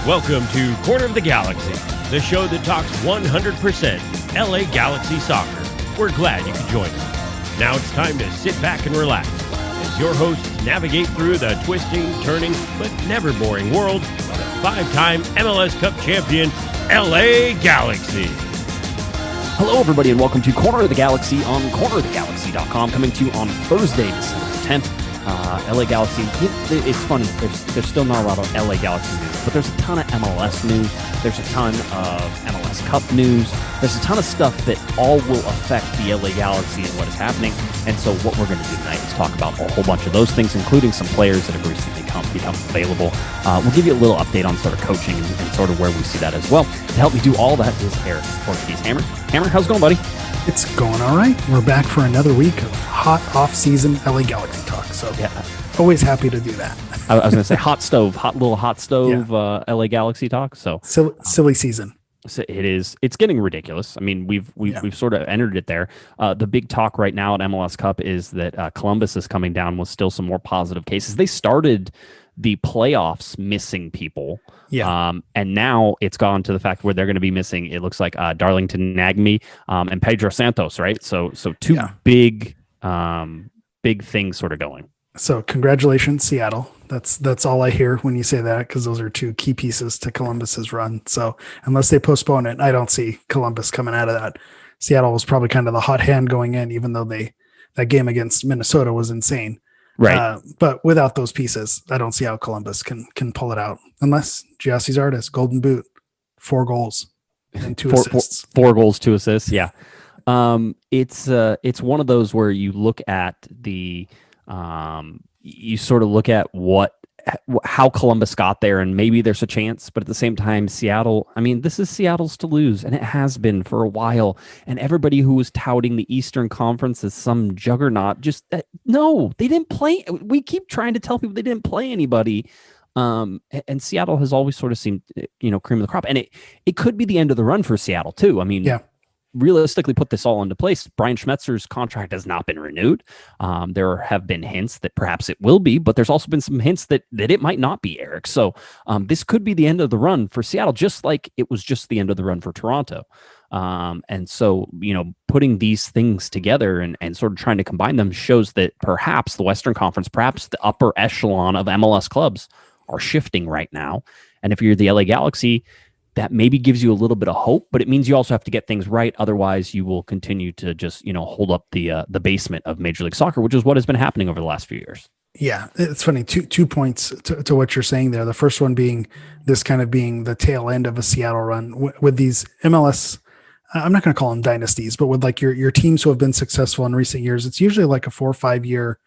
Welcome to Corner of the Galaxy, the show that talks 100% LA Galaxy soccer. We're glad you could join us. Now it's time to sit back and relax as your hosts navigate through the twisting, turning, but never boring world of the five-time MLS Cup champion, LA Galaxy. Hello, everybody, and welcome to Corner of the Galaxy on cornerofthegalaxy.com, coming to you on Thursday, December 10th. LA Galaxy, it's funny, there's still not a lot of LA Galaxy news, but there's a ton of MLS news, there's a ton of MLS Cup news, there's a ton of stuff that all will affect the LA Galaxy and what is happening. And so what we're going to do tonight is talk about a whole bunch of those things, including some players that have recently become available. We'll give you a little update on sort of coaching and sort of where we see that as well. To help me do all that is Eric, Portuguese Hammer. Hammer, how's it going, buddy? It's going all right. We're back for another week of hot off-season LA Galaxy talk. So yeah, always happy to do that. I was going to say hot stove, yeah. LA Galaxy talk. So silly season. So it is. It's getting ridiculous. I mean, we've sort of entered it there. The big talk right now at MLS Cup is that Columbus is coming down with still some more positive cases. They started the playoffs missing people. Yeah. And now it's gone to the fact where they're going to be missing, it looks like Darlington Nagbe and Pedro Santos, right? So two big things sort of going. So congratulations, Seattle. That's all I hear when you say that, because those are two key pieces to Columbus's run. So unless they postpone it, I don't see Columbus coming out of that. Seattle was probably kind of the hot hand going in, even though that game against Minnesota was insane. Right. But without those pieces, I don't see how Columbus can pull it out unless Giassi's artist, Golden Boot, 4 goals and 2 assists. 4 goals, 2 assists. Yeah. It's one of those where you look at you sort of look at how Columbus got there, and maybe there's a chance, but at the same time, Seattle, I mean, this is Seattle's to lose, and it has been for a while. And everybody who was touting the Eastern Conference as some juggernaut, no, they didn't play. We keep trying to tell people they didn't play anybody. And Seattle has always sort of seemed, cream of the crop. And it could be the end of the run for Seattle too. I mean, realistically put this all into place. Brian Schmetzer's contract has not been renewed. There have been hints that perhaps it will be, but there's also been some hints that it might not be, Eric. So this could be the end of the run for Seattle, just like it was just the end of the run for Toronto. And so, putting these things together and sort of trying to combine them shows that perhaps the Western Conference, perhaps the upper echelon of MLS clubs are shifting right now. And if you're the LA Galaxy, that maybe gives you a little bit of hope, but it means you also have to get things right. Otherwise, you will continue to just, hold up the basement of Major League Soccer, which is what has been happening over the last few years. Yeah, it's funny. Two points to what you're saying there. The first one being this kind of being the tail end of a Seattle run with these MLS. I'm not going to call them dynasties, but with like your teams who have been successful in recent years, it's usually like a 4 or 5 year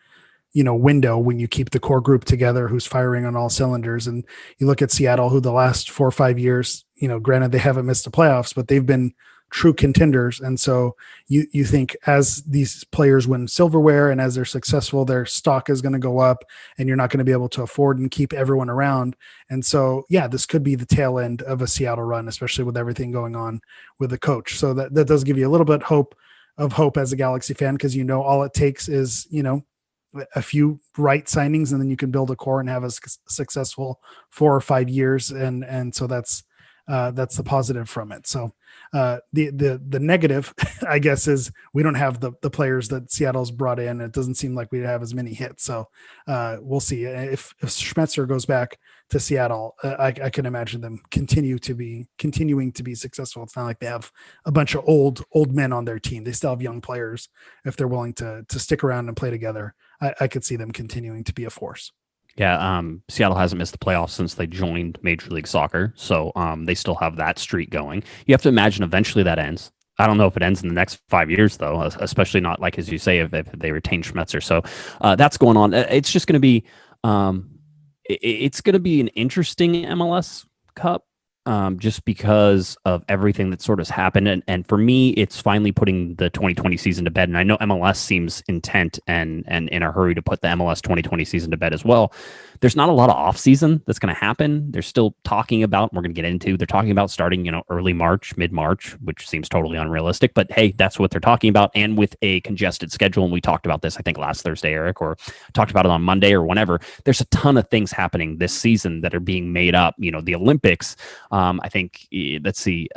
window when you keep the core group together who's firing on all cylinders. And you look at Seattle, who the last 4 or 5 years, granted they haven't missed the playoffs, but they've been true contenders. And so you think as these players win silverware and as they're successful, their stock is going to go up and you're not going to be able to afford and keep everyone around. And so, this could be the tail end of a Seattle run, especially with everything going on with the coach. So that does give you a little bit of hope as a Galaxy fan, because all it takes is, a few right signings, and then you can build a core and have a successful 4 or 5 years. And so that's the positive from it. So the negative, I guess, is we don't have the players that Seattle's brought in. It doesn't seem like we have as many hits. So we'll see if Schmetzer goes back to Seattle. I can imagine them continuing to be successful. It's not like they have a bunch of old men on their team. They still have young players. If they're willing to stick around and play together, I could see them continuing to be a force. Yeah, Seattle hasn't missed the playoffs since they joined Major League Soccer, so they still have that streak going. You have to imagine eventually that ends. I don't know if it ends in the next 5 years, though, especially not, like, as you say, if they retain Schmetzer. So that's going on. It's just going to be it's going to be an interesting MLS Cup. just because of everything that sort of has happened. And for me, it's finally putting the 2020 season to bed. And I know MLS seems intent and in a hurry to put the MLS 2020 season to bed as well. There's not a lot of off season that's going to happen. They're still talking about, we're going to get into, they're talking about starting, early March, mid-March, which seems totally unrealistic, but hey, that's what they're talking about. And with a congested schedule, and we talked about this, I think last Thursday, Eric, or talked about it on Monday or whenever, there's a ton of things happening this season that are being made up. The Olympics, I think, let's see,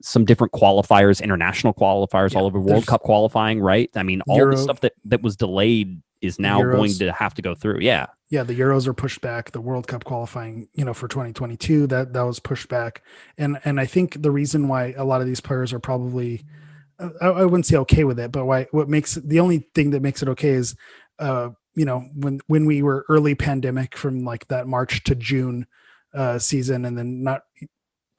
some different qualifiers, international qualifiers all over, World Cup qualifying, right? I mean, all the stuff that was delayed is now going to have to go through. Yeah, the Euros are pushed back. The World Cup qualifying, for 2022, that was pushed back. And I think the reason why a lot of these players are probably, I wouldn't say okay with it, but the only thing that makes it okay is, when we were early pandemic from like that March to June season, and then not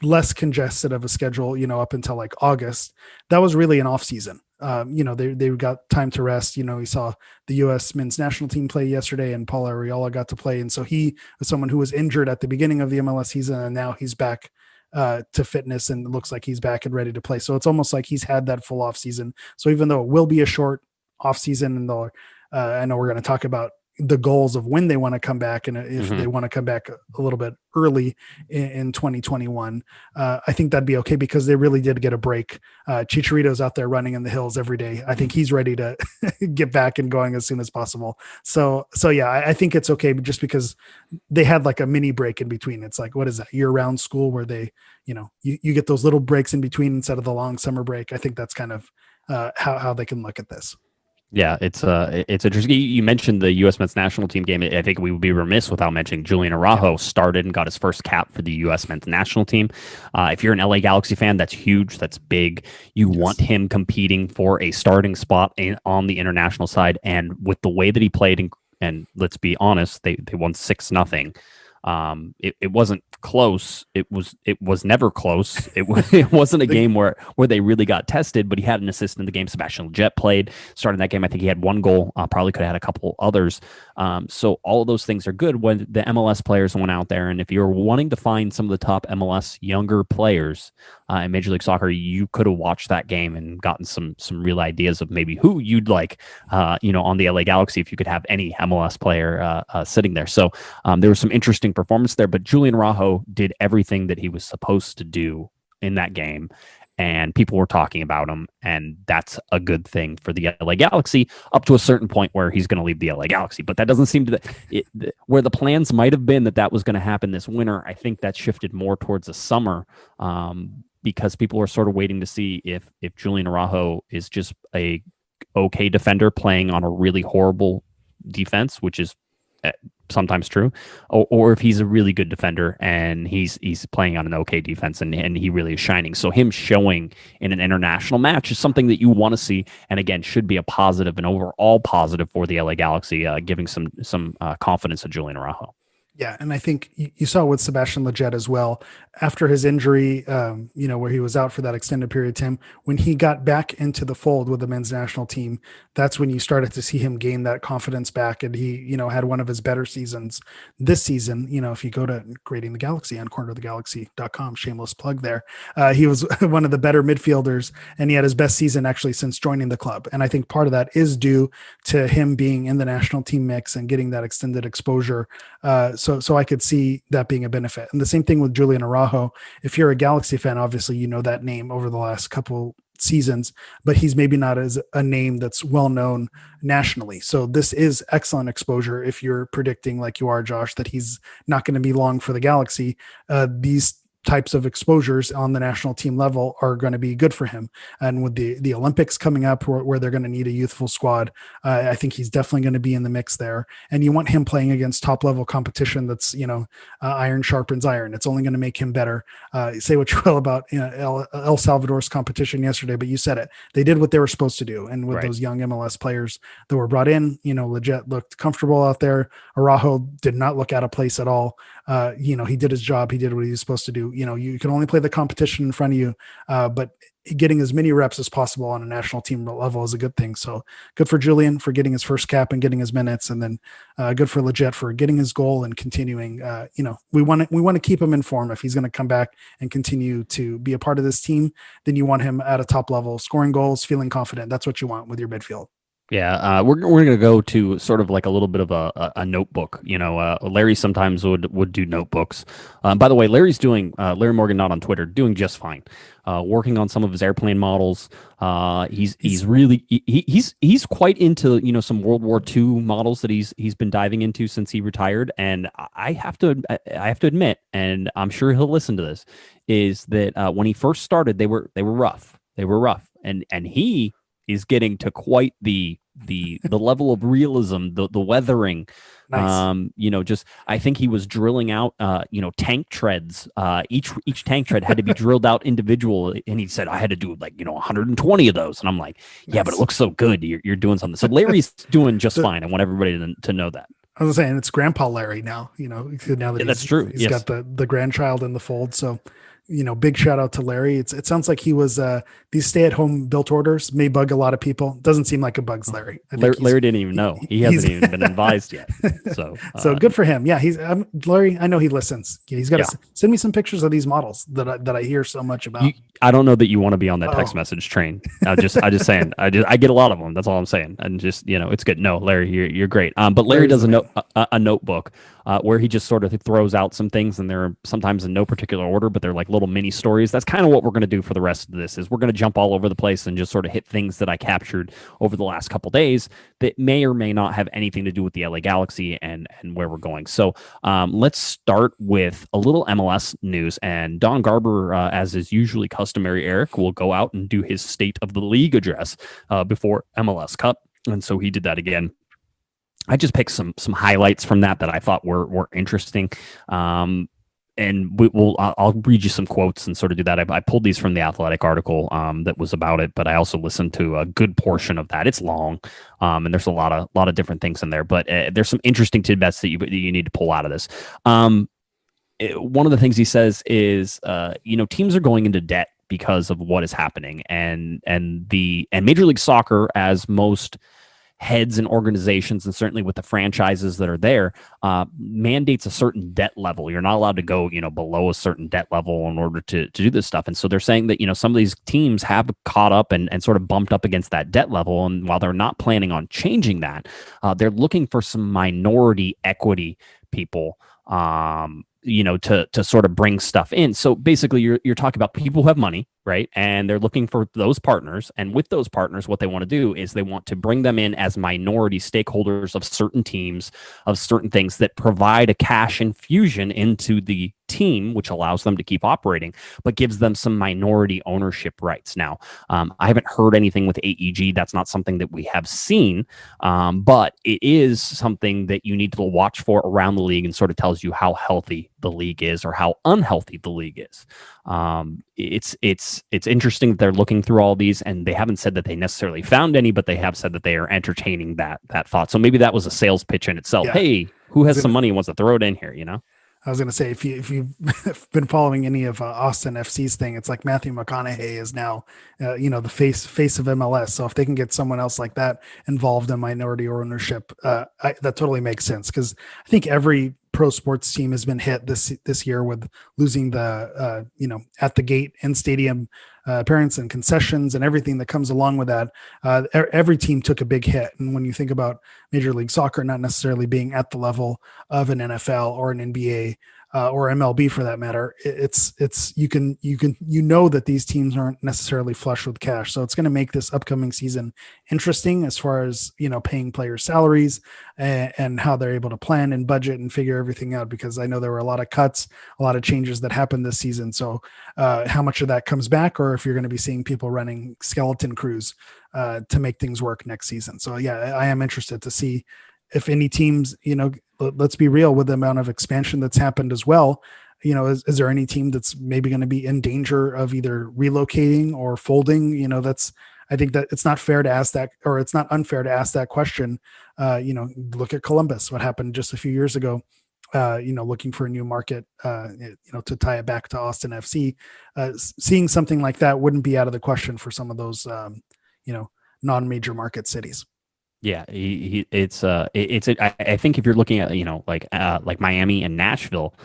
less congested of a schedule, up until like August, that was really an off season. They got time to rest. We saw the U.S. men's national team play yesterday, and Paul Arriola got to play. And so he was someone who was injured at the beginning of the MLS season, and now he's back to fitness, and it looks like he's back and ready to play. So it's almost like he's had that full off season. So even though it will be a short off season, and I know we're going to talk about the goals of when they want to come back, and if they want to come back a little bit early in 2021, I think that'd be okay, because they really did get a break. Chicharito's out there running in the hills every day. I think he's ready to get back and going as soon as possible. So yeah, I think it's okay, just because they had like a mini break in between. It's like, what is that, year-round school where they, you get those little breaks in between instead of the long summer break. I think that's kind of how they can look at this. Yeah, it's interesting. You mentioned the U.S. men's national team game. I think we would be remiss without mentioning Julian Narajo started and got his first cap for the U.S. men's national team. If you're an LA Galaxy fan, that's huge. That's big. You want him competing for a starting spot on the international side. And with the way that he played, and let's be honest, they won 6-0. It wasn't close. It was never close. It wasn't a game where they really got tested, but he had an assist in the game. Sebastian Lletget played, started that game. I think he had 1 goal, probably could have had a couple others. So all of those things are good when the MLS players went out there. And if you're wanting to find some of the top MLS younger players in Major League Soccer, you could have watched that game and gotten some real ideas of maybe who you'd like, on the LA Galaxy, if you could have any MLS player sitting there. So there was some interesting performance there, but Julian Narajo did everything that he was supposed to do in that game, and people were talking about him, and that's a good thing for the LA Galaxy up to a certain point where he's going to leave the LA Galaxy. But that doesn't seem to where the plans might have been that was going to happen this winter. I think that shifted more towards the summer, because people are sort of waiting to see if Julian Araujo is just a okay defender playing on a really horrible defense, which is sometimes true, or if he's a really good defender and he's playing on an okay defense and he really is shining. So him showing in an international match is something that you want to see, and again should be a positive, and overall positive for the LA Galaxy, giving some confidence to Julian Araujo. Yeah, and I think you saw with Sebastian Lletget as well, after his injury, where he was out for that extended period of time, when he got back into the fold with the men's national team, that's when you started to see him gain that confidence back. And he, had one of his better seasons this season. If you go to Grading the Galaxy on cornerofthegalaxy.com, shameless plug there, he was one of the better midfielders, and he had his best season actually since joining the club. And I think part of that is due to him being in the national team mix and getting that extended exposure. So I could see that being a benefit. And the same thing with Julian Araujo. If you're a Galaxy fan, obviously you know that name over the last couple seasons, but he's maybe not as a name that's well known nationally. So this is excellent exposure if you're predicting, like you are, Josh, that he's not going to be long for the Galaxy. These types of exposures on the national team level are going to be good for him. And with the Olympics coming up where they're going to need a youthful squad, I think he's definitely going to be in the mix there. And you want him playing against top level competition that's, iron sharpens iron. It's only going to make him better. Say what you will about El Salvador's competition yesterday, but you said it. They did what they were supposed to do. And with those young MLS players that were brought in, Lletget looked comfortable out there. Araujo did not look out of place at all. He did his job. He did what he was supposed to do. you can only play the competition in front of you, but getting as many reps as possible on a national team level is a good thing. So good for Julian for getting his first cap and getting his minutes, and then good for Lletget for getting his goal and continuing. We want to keep him informed. If he's going to come back and continue to be a part of this team, then you want him at a top level, scoring goals, feeling confident. That's what you want with your midfield. Yeah, we're going to go to sort of like a little bit of a notebook. Larry sometimes would do notebooks. By the way, Larry's doing Larry Morgan, not on Twitter, doing just fine. Working on some of his airplane models. He's really quite into some World War II models that he's been diving into since he retired. And I have to admit, and I'm sure he'll listen to this, is that when he first started, they were rough. They were rough, and he is getting to quite the level of realism, the weathering. Nice. I think he was drilling out tank treads. Each tank tread had to be drilled out individually, and he said I had to do 120 of those. And I'm like, yeah, Nice. but it looks so good. You're doing something. So Larry's doing just fine. I want everybody to know that. I was saying it's Grandpa Larry now. Now that That's true. He's got the grandchild in the fold. So big shout out to Larry. It sounds like he was these stay-at-home built orders may bug a lot of people. Doesn't seem like it bugs Larry. Larry didn't even know. He hasn't even been advised yet. So good for him. Yeah, he's Larry. I know he listens. Yeah, he's got to send me some pictures of these models that I hear so much about. I don't know that you want to be on that text message train. I just saying. I get a lot of them. That's all I'm saying. And just it's good. No, Larry, you're great. But Larry does a notebook where he just sort of throws out some things, and they're sometimes in no particular order, but they're like little mini stories. That's kind of what we're going to do for the rest of this. Is we're going to jump all over the place and just sort of hit things that I captured over the last couple days that may or may not have anything to do with the LA Galaxy and where we're going. So let's start with a little MLS news. And Don Garber, as is usually customary, Eric, will go out and do his State of the League address before MLS Cup. And so he did that again. I just picked some highlights from that I thought were interesting. And I'll read you some quotes and sort of do that. I pulled these from the Athletic article that was about it, but I also listened to a good portion of that. It's long, and there's a lot of different things in there. But there's some interesting tidbits that you need to pull out of this. One of the things he says is, teams are going into debt because of what is happening, and Major League Soccer, as most heads and organizations, and certainly with the franchises that are there, mandates a certain debt level. You're not allowed to go, below a certain debt level in order to do this stuff. And so they're saying that, some of these teams have caught up and sort of bumped up against that debt level. And while they're not planning on changing that, they're looking for some minority equity people, to sort of bring stuff in. So basically you're talking about people who have money, right? And they're looking for those partners. And with those partners, what they want to do is they want to bring them in as minority stakeholders of certain teams, of certain things that provide a cash infusion into the team, which allows them to keep operating, but gives them some minority ownership rights. Now, I haven't heard anything with AEG. That's not something that we have seen, but it is something that you need to watch for around the league, and sort of tells you how healthy the league is or how unhealthy the league is. It's interesting that they're looking through all these, and they haven't said that they necessarily found any, but they have said that they are entertaining that thought. So maybe that was a sales pitch in itself. Yeah. Hey, who has some money and wants to throw it in here, I was going to say, if you've been following any of Austin FC's thing, it's like Matthew McConaughey is now, the face of MLS. So if they can get someone else like that involved in minority ownership, that totally makes sense. Because I think every pro sports team has been hit this year with losing the at the gate in stadium appearance and concessions and everything that comes along with that. Every team took a big hit. And when you think about Major League Soccer not necessarily being at the level of an NFL or an NBA or MLB for that matter, it's that these teams aren't necessarily flush with cash. So it's going to make this upcoming season interesting as far as, paying players' salaries and how they're able to plan and budget and figure everything out, because I know there were a lot of cuts, a lot of changes that happened this season. So how much of that comes back, or if you're going to be seeing people running skeleton crews to make things work next season. So yeah, I am interested to see if any teams, let's be real, with the amount of expansion that's happened as well, is there any team that's maybe going to be in danger of either relocating or folding? I think that it's not fair to ask that, or it's not unfair to ask that question. Look at Columbus, what happened just a few years ago looking for a new market, to tie it back to Austin FC. Seeing something like that wouldn't be out of the question for some of those, non-major market cities. Yeah, I think if you're looking at, like Miami and Nashville,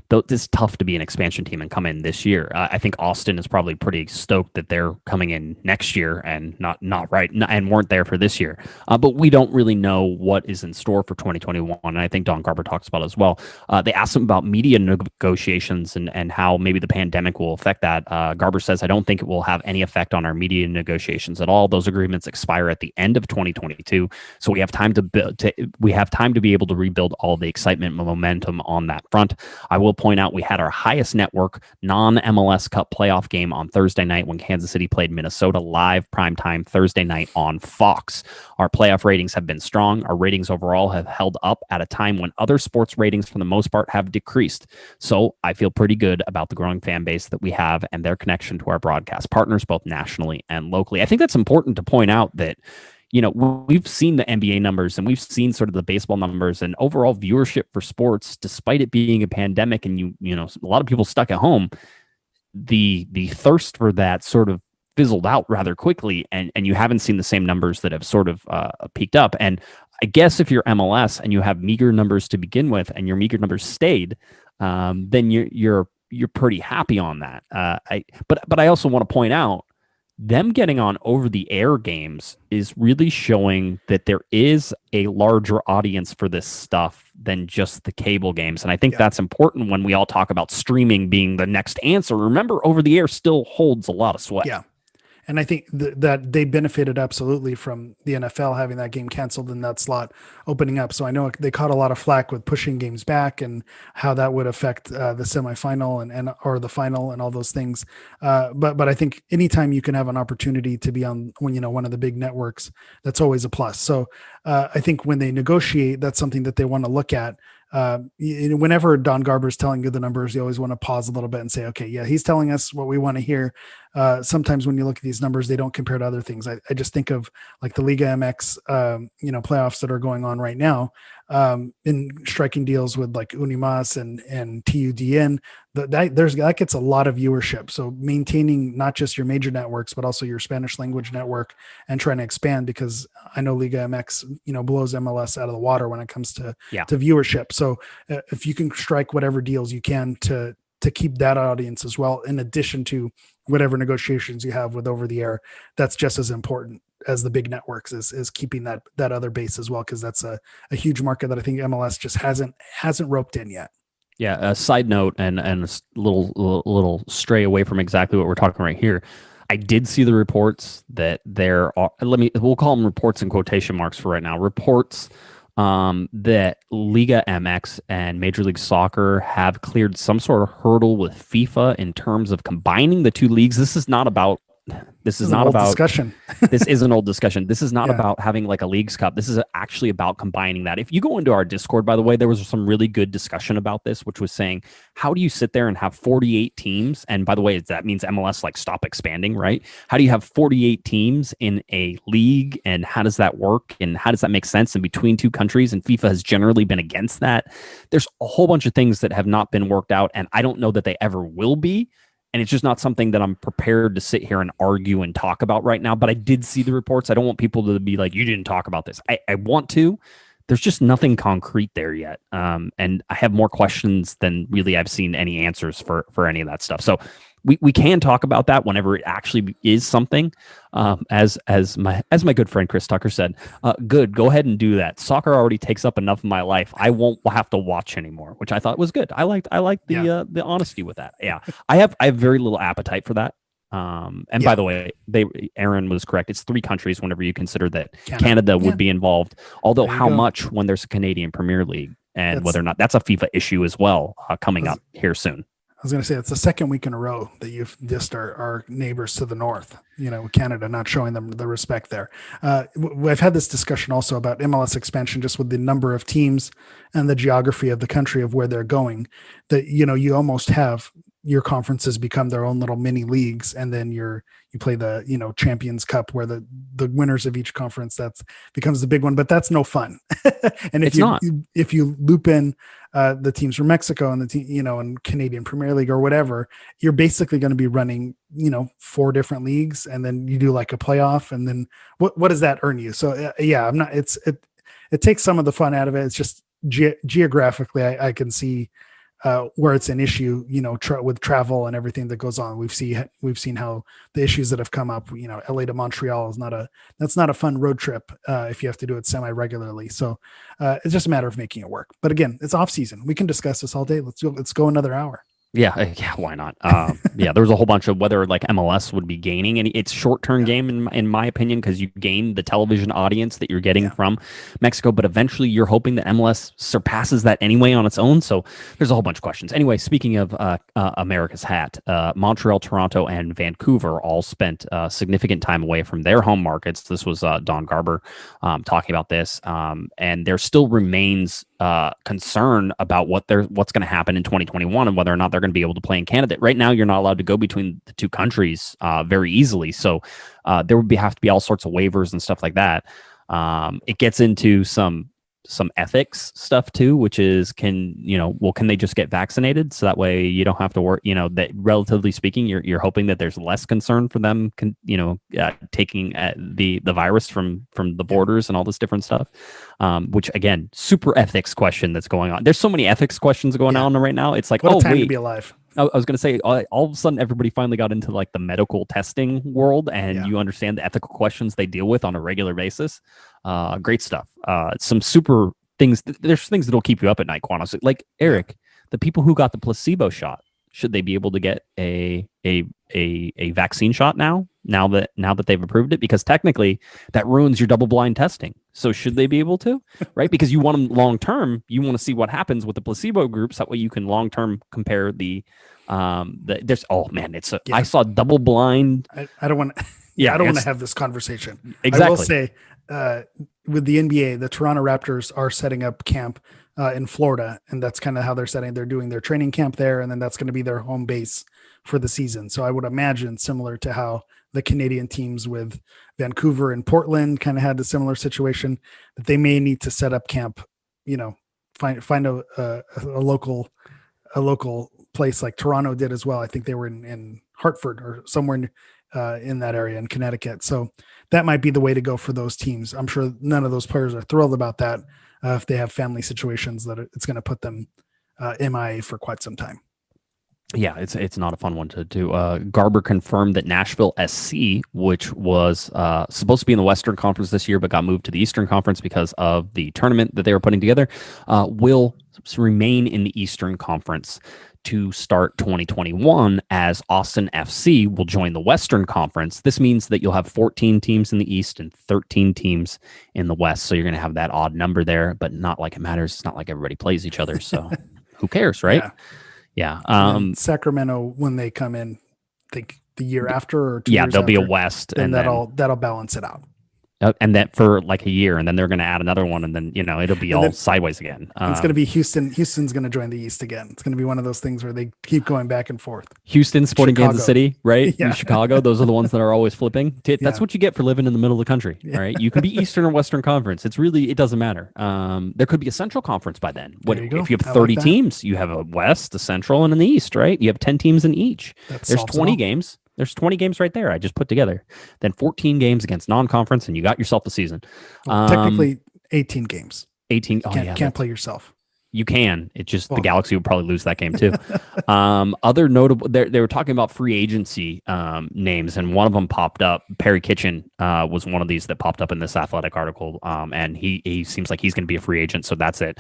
though it's tough to be an expansion team and come in this year. I think Austin is probably pretty stoked that they're coming in next year and and weren't there for this year. But we don't really know what is in store for 2021. And I think Don Garber talks about it as well. They asked him about media negotiations and how maybe the pandemic will affect that. Garber says, I don't think it will have any effect on our media negotiations at all. Those agreements expire at the end of 2022. So we have time to be able to rebuild all the excitement and momentum on that front. I will point out we had our highest network non-MLS Cup playoff game on Thursday night when Kansas City played Minnesota live primetime Thursday night on Fox. Our playoff ratings have been strong. Our ratings overall have held up at a time when other sports ratings for the most part have decreased. So I feel pretty good about the growing fan base that we have and their connection to our broadcast partners, both nationally and locally. I think that's important to point out that we've seen the NBA numbers and we've seen sort of the baseball numbers and overall viewership for sports, despite it being a pandemic and a lot of people stuck at home. The thirst for that sort of fizzled out rather quickly, and you haven't seen the same numbers that have sort of peaked up. And I guess if you're MLS and you have meager numbers to begin with, and your meager numbers stayed, then you're pretty happy on that. But I also want to point out, them getting on over-the-air games is really showing that there is a larger audience for this stuff than just the cable games. And I think that's important when we all talk about streaming being the next answer. Remember, over-the-air still holds a lot of sway. Yeah. And I think that they benefited absolutely from the NFL having that game canceled and that slot opening up. So I know they caught a lot of flack with pushing games back and how that would affect the semifinal or the final and all those things. But I think anytime you can have an opportunity to be on one of the big networks, that's always a plus. So I think when they negotiate, that's something that they want to look at. Whenever Don Garber is telling you the numbers, you always want to pause a little bit and say, okay, yeah, he's telling us what we want to hear. Sometimes when you look at these numbers, they don't compare to other things. I just think of like the Liga MX, playoffs that are going on right now, in striking deals with like Unimas and TUDN. That gets a lot of viewership. So maintaining not just your major networks, but also your Spanish language network and trying to expand, because I know Liga MX, blows MLS out of the water when it comes to viewership. So if you can strike whatever deals you can to keep that audience as well, in addition to whatever negotiations you have with over the air, that's just as important as the big networks is keeping that other base as well. Cause that's a huge market that I think MLS just hasn't roped in yet. Yeah. A side note and a little stray away from exactly what we're talking right here. I did see the reports that there are, we'll call them reports in quotation marks for right now, reports that Liga MX and Major League Soccer have cleared some sort of hurdle with FIFA in terms of combining the two leagues. This is not about discussion. This is an old discussion. This is not about having like a Leagues Cup. This is actually about combining that. If you go into our Discord, by the way, there was some really good discussion about this, which was saying, how do you sit there and have 48 teams? And by the way, that means MLS stop expanding, right? How do you have 48 teams in a league? And how does that work? And how does that make sense in between two countries? And FIFA has generally been against that. There's a whole bunch of things that have not been worked out, and I don't know that they ever will be. And it's just not something that I'm prepared to sit here and argue and talk about right now. But I did see the reports. I don't want people to be like, you didn't talk about this. I want to. There's just nothing concrete there yet. And I have more questions than really I've seen any answers for any of that stuff. So we can talk about that whenever it actually is something. As my good friend Chris Tucker said, good, go ahead and do that. Soccer already takes up enough of my life. I won't have to watch anymore, which I thought was good. I liked the honesty with that. Yeah, I have very little appetite for that. By the way, Aaron was correct. It's 3 countries whenever you consider that Canada would be involved. Although how much when there's a Canadian Premier League, and whether or not that's a FIFA issue as well, coming up here soon. I was going to say it's the second week in a row that you've dissed our neighbors to the north, Canada, not showing them the respect there. I've had this discussion also about MLS expansion, just with the number of teams and the geography of the country of where they're going, that, you almost have your conferences become their own little mini leagues, and then you play the Champions Cup, where the winners of each conference becomes the big one. But that's no fun. And if you loop in the teams from Mexico and and Canadian Premier League or whatever, you're basically going to be running 4 different leagues, and then you do like a playoff, and then what does that earn you? So I'm not. It takes some of the fun out of it. It's just geographically, I can see where it's an issue, with travel and everything that goes on. We've seen how the issues that have come up. LA to Montreal that's not a fun road trip if you have to do it semi-regularly. So it's just a matter of making it work. But again, it's off season. We can discuss this all day. Let's go another hour. Yeah, why not? There was a whole bunch of whether like MLS would be gaining, and it's short-term game in my opinion, because you gain the television audience that you're getting from Mexico, but eventually you're hoping that MLS surpasses that anyway on its own. So there's a whole bunch of questions. Anyway, speaking of America's hat, Montreal, Toronto, and Vancouver all spent significant time away from their home markets. This was Don Garber talking about this, and there still remains concern about what's going to happen in 2021 and whether or not they're going to be able to play in Canada. Right now, you're not allowed to go between the two countries very easily. So there would have to be all sorts of waivers and stuff like that. It gets into some ethics stuff too, which is can they just get vaccinated so that way you don't have to work, that relatively speaking, you're hoping that there's less concern for them, taking the virus from the borders and all this different stuff, which again, super ethics question that's going on. There's so many ethics questions going on right now. It's like, what a time to be alive. I was going to say, all of a sudden, everybody finally got into like the medical testing world, and you understand the ethical questions they deal with on a regular basis. Great stuff. Some super things. There's things that'll keep you up at night, quite honestly. Like Eric, the people who got the placebo shot, should they be able to get a vaccine shot now that they've approved it? Because technically, that ruins your double-blind testing. So should they be able to, right? Because you want them long term. You want to see what happens with the placebo groups. That way you can long term compare I saw double blind. I don't want. I don't want to have this conversation. Exactly. I will say, with the NBA, the Toronto Raptors are setting up camp in Florida, and that's kind of how they're doing their training camp there, and then that's going to be their home base for the season. So I would imagine similar to how the Canadian teams with Vancouver and Portland kind of had a similar situation, that they may need to set up camp, find a local place like Toronto did as well. I think they were in Hartford or somewhere in that area in Connecticut. So that might be the way to go for those teams. I'm sure none of those players are thrilled about that if they have family situations that it's going to put them MIA for quite some time. Yeah, it's not a fun one to do. Garber confirmed that Nashville SC, which was supposed to be in the Western Conference this year, but got moved to the Eastern Conference because of the tournament that they were putting together, will remain in the Eastern Conference to start 2021, as Austin FC will join the Western Conference. This means that you'll have 14 teams in the East and 13 teams in the West. So you're going to have that odd number there, but not like it matters. It's not like everybody plays each other. So who cares, right? Yeah. Sacramento, when they come in, I think the year after or 2 years there'll be after, a West, and that'll balance it out. And that for like a year, and then they're going to add another one, and then it'll be all sideways again. It's going to be Houston. Houston's going to join the East again. It's going to be one of those things where they keep going back and forth. Houston, Sporting Chicago. Kansas City, right? Yeah. Chicago. Those are the ones that are always flipping. That's what you get for living in the middle of the country. All right, you can be Eastern or Western Conference. It doesn't matter. There could be a Central Conference by then. If you have 30 teams, you have a West, a Central, and an East. Right? You have 10 teams in each. There's 20 games. There's 20 games right there I just put together. Then 14 games against non-conference, and you got yourself a season. Technically 18 games. 18. Can't play yourself. You can. It just the Galaxy would probably lose that game too. Other notable, they were talking about free agency names, and one of them popped up. Perry Kitchen was one of these that popped up in this Athletic article, and he seems like he's going to be a free agent, so that's it.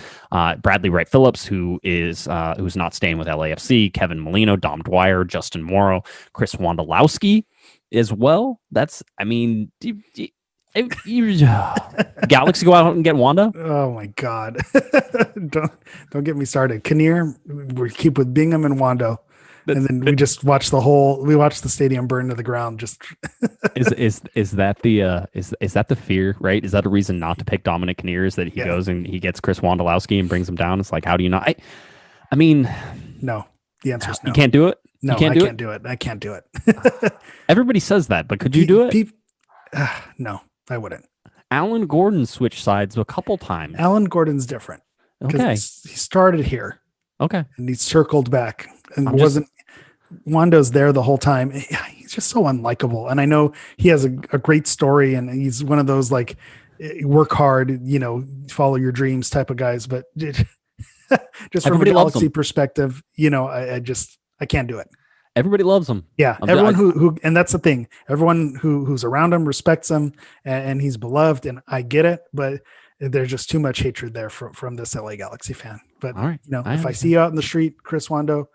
Bradley Wright Phillips, who's not staying with LAFC, Kevin Molino, Dom Dwyer, Justin Morrow, Chris Wondolowski as well. Galaxy go out and get Wanda. Oh my God! don't get me started. Kinnear, we keep with Bingham and Wando, and then we just watch the stadium burn to the ground. Just is that the fear? Right? Is that a reason not to pick Dominic Kinnear? Is that he goes and he gets Chris Wondolowski and brings him down? It's like, how do you not? I mean, no. The answer is no. You can't do it. No, can't I do can't do it. I can't do it. Everybody says that, but could you do it? No, I wouldn't. Alan Gordon switched sides a couple times. Alan Gordon's different. Okay. He started here. Okay. And he circled back and Wando's there the whole time. He's just so unlikable. And I know he has a great story and he's one of those like work hard, follow your dreams type of guys. But just from a Galaxy perspective, I can't do it. Everybody loves him. Yeah. Everyone who, and that's the thing, everyone who's around him respects him and he's beloved. And I get it, but there's just too much hatred there from this LA Galaxy fan. But, all right. If I see you out in the street, Chris Wando,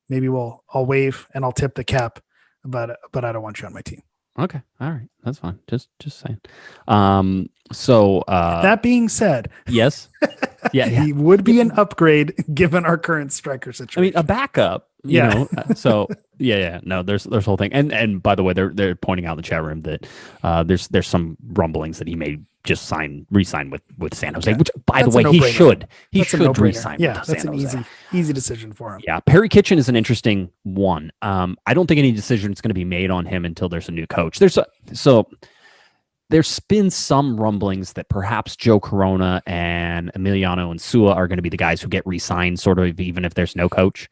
maybe I'll wave and I'll tip the cap, but I don't want you on my team. Okay. All right. That's fine. Just saying. That being said, yes. Yeah. He would be an upgrade given our current striker situation. I mean, a backup, you know. So yeah. No, there's the whole thing. And by the way, they're pointing out in the chat room that there's some rumblings that he may just re-sign with San Jose, which by the way, he should re-sign with San Jose. That's an easy decision for him. Yeah. Perry Kitchen is an interesting one. I don't think any decision is going to be made on him until there's a new coach. There's been some rumblings that perhaps Joe Corona and Emiliano Insua are going to be the guys who get re-signed, sort of, even if there's no coach,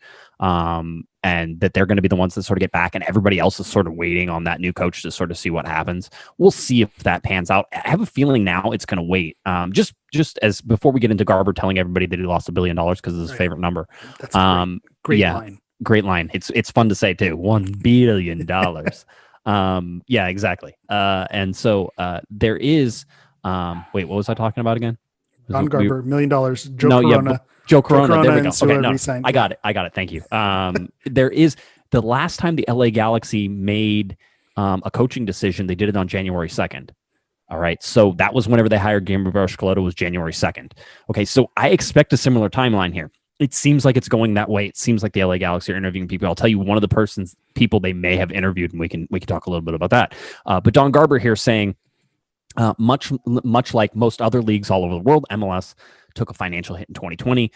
and that they're going to be the ones that sort of get back, and everybody else is sort of waiting on that new coach to sort of see what happens. We'll see if that pans out. I have a feeling now it's going to wait. Just as before we get into Garber telling everybody that he lost $1 billion because it's his favorite number. That's great line. Great line. It's fun to say too. $1 billion. Yeah, exactly. And so there is wait, what was I talking about again? Don Garber, $1 million. Corona. Joe Corona. There we go. Okay, no, I got it. Thank you. There is the last time the LA Galaxy made a coaching decision, they did it on January 2nd. All right. So that was whenever they hired Gabriel Schelotto, was January 2nd. Okay. So I expect a similar timeline here. It seems like it's going that way. It seems like the LA Galaxy are interviewing people. I'll tell you one of the people they may have interviewed, and we can talk a little bit about that. But Don Garber here saying, much like most other leagues all over the world, MLS took a financial hit in 2020.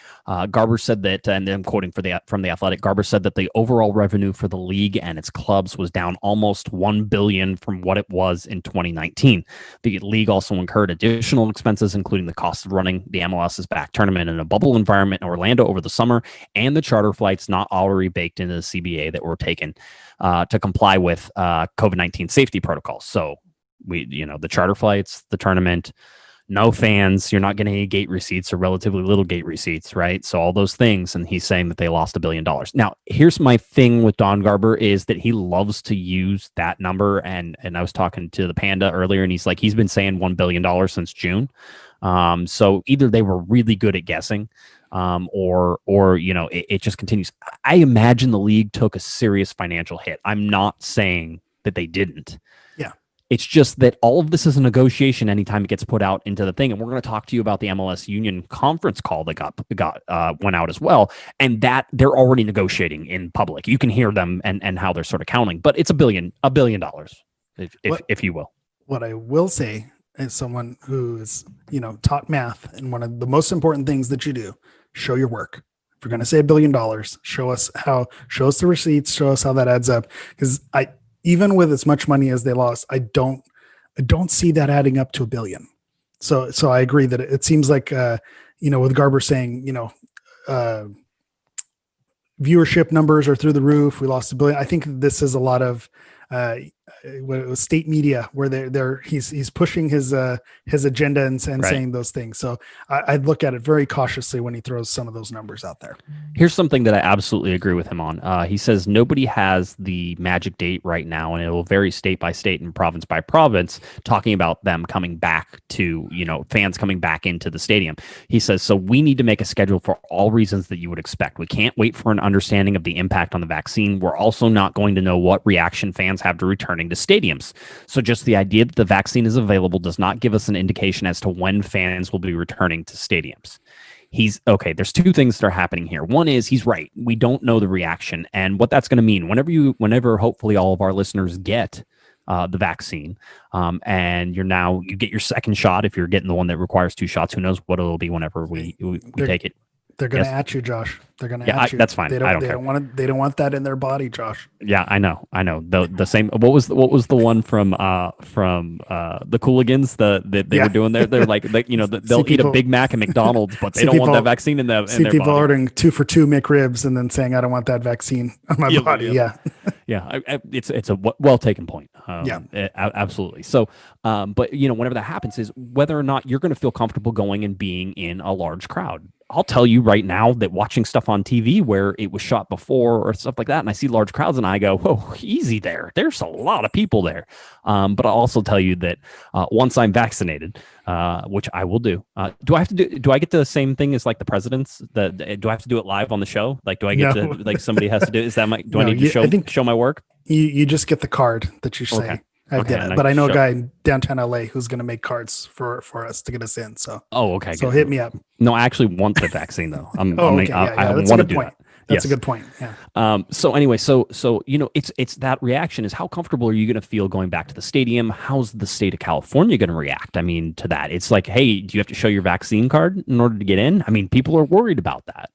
Garber said that, and I'm quoting from the Athletic. Garber said that the overall revenue for the league and its clubs was down almost $1 billion from what it was in 2019. The league also incurred additional expenses, including the cost of running the MLS's back tournament in a bubble environment in Orlando over the summer, and the charter flights not already baked into the CBA that were taken to comply with COVID-19 safety protocols. So the charter flights, the tournament, no fans, you're not getting any gate receipts or relatively little gate receipts, right? So all those things, and he's saying that they lost $1 billion. Now, here's my thing with Don Garber is that he loves to use that number, and I was talking to the Panda earlier, and he's been saying $1 billion since June. So either they were really good at guessing, or it just continues. I imagine the league took a serious financial hit. I'm not saying that they didn't. It's just that all of this is a negotiation anytime it gets put out into the thing. And we're going to talk to you about the MLS Union conference call that went out as well. And that they're already negotiating in public. You can hear them and how they're sort of counting, but it's $1 billion, if you will. What I will say as someone who's, taught math, and one of the most important things that you do, show your work. If you're going to say $1 billion, show us the receipts, show us how that adds up. Because even with as much money as they lost, I don't see that adding up to $1 billion. So I agree that it seems like, with Garber saying, viewership numbers are through the roof. We lost $1 billion. I think this is a lot of state media where he's pushing his agenda and saying those things. So I'd look at it very cautiously when he throws some of those numbers out there. Here's something that I absolutely agree with him on. He says nobody has the magic date right now, and it will vary state by state and province by province, talking about them coming back to, fans coming back into the stadium. He says, so we need to make a schedule for all reasons that you would expect. We can't wait for an understanding of the impact on the vaccine. We're also not going to know what reaction fans have to returning to stadiums. So just the idea that the vaccine is available does not give us an indication as to when fans will be returning to stadiums. There's two things that are happening here. One is he's right. We don't know the reaction and what that's going to mean. Whenever hopefully all of our listeners get the vaccine, and you get your second shot. If you're getting the one that requires 2 shots, who knows what it'll be whenever we take it. They're going to Yes. at you, Josh. They're going to Yeah, at you. that's fine. They I don't they care. don't want to. They don't want that in their body, Josh. Yeah, I know. The same. What was the one from the Cooligans that they were doing there? They're like they'll eat a Big Mac at McDonald's, but they don't want that vaccine in their people body. ordering 2 for $2 McRibs and then saying I don't want that vaccine on my body. Yeah. It's a well taken point. Absolutely. So, but whenever that happens, is whether or not you're going to feel comfortable going and being in a large crowd. I'll tell you right now that watching stuff on TV where it was shot before or stuff like that, and I see large crowds and I go, whoa, easy there. There's a lot of people there. But I'll also tell you that once I'm vaccinated, which I will do, do I get the same thing as like the presidents? Do I have to do it live on the show? Like, do I get to, like somebody has to do, is that my, do I need to show my work? You just get the card that you say. Okay. I did it, but I know a guy in downtown LA who's going to make cards for us to get us in. So, okay. So hit me up. No, I actually want the vaccine though. I want to do that. That's a good point. Yeah. So anyway, so it's that reaction is how comfortable are you going to feel going back to the stadium? How's the state of California going to react? I mean, to that, it's like, hey, do you have to show your vaccine card in order to get in? I mean, people are worried about that.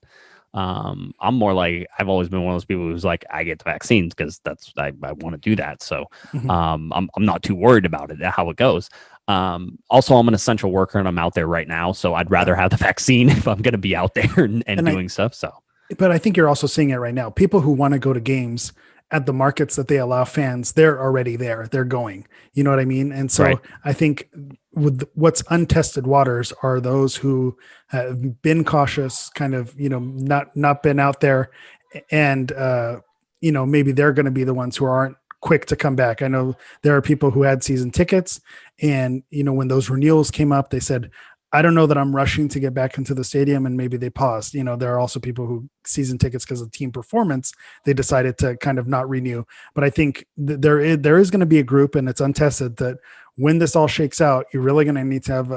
I'm more like, I've always been one of those people who's like, I get the vaccines because I want to do that. So I'm not too worried about it, how it goes. Also, I'm an essential worker and I'm out there right now. So I'd rather have the vaccine if I'm going to be out there and doing stuff. So, but I think you're also seeing it right now. People who want to go to games at the markets that they allow fans, they're already there. They're going, you know what I mean? And so I think with what's untested waters are those who have been cautious, kind of, not been out there, and maybe they're going to be the ones who aren't quick to come back. I know there are people who had season tickets, and when those renewals came up, they said, I don't know that I'm rushing to get back into the stadium, and maybe they paused. There are also people who season tickets because of team performance, they decided to kind of not renew. But I think there is going to be a group, and it's untested, that when this all shakes out, you're really going to need to have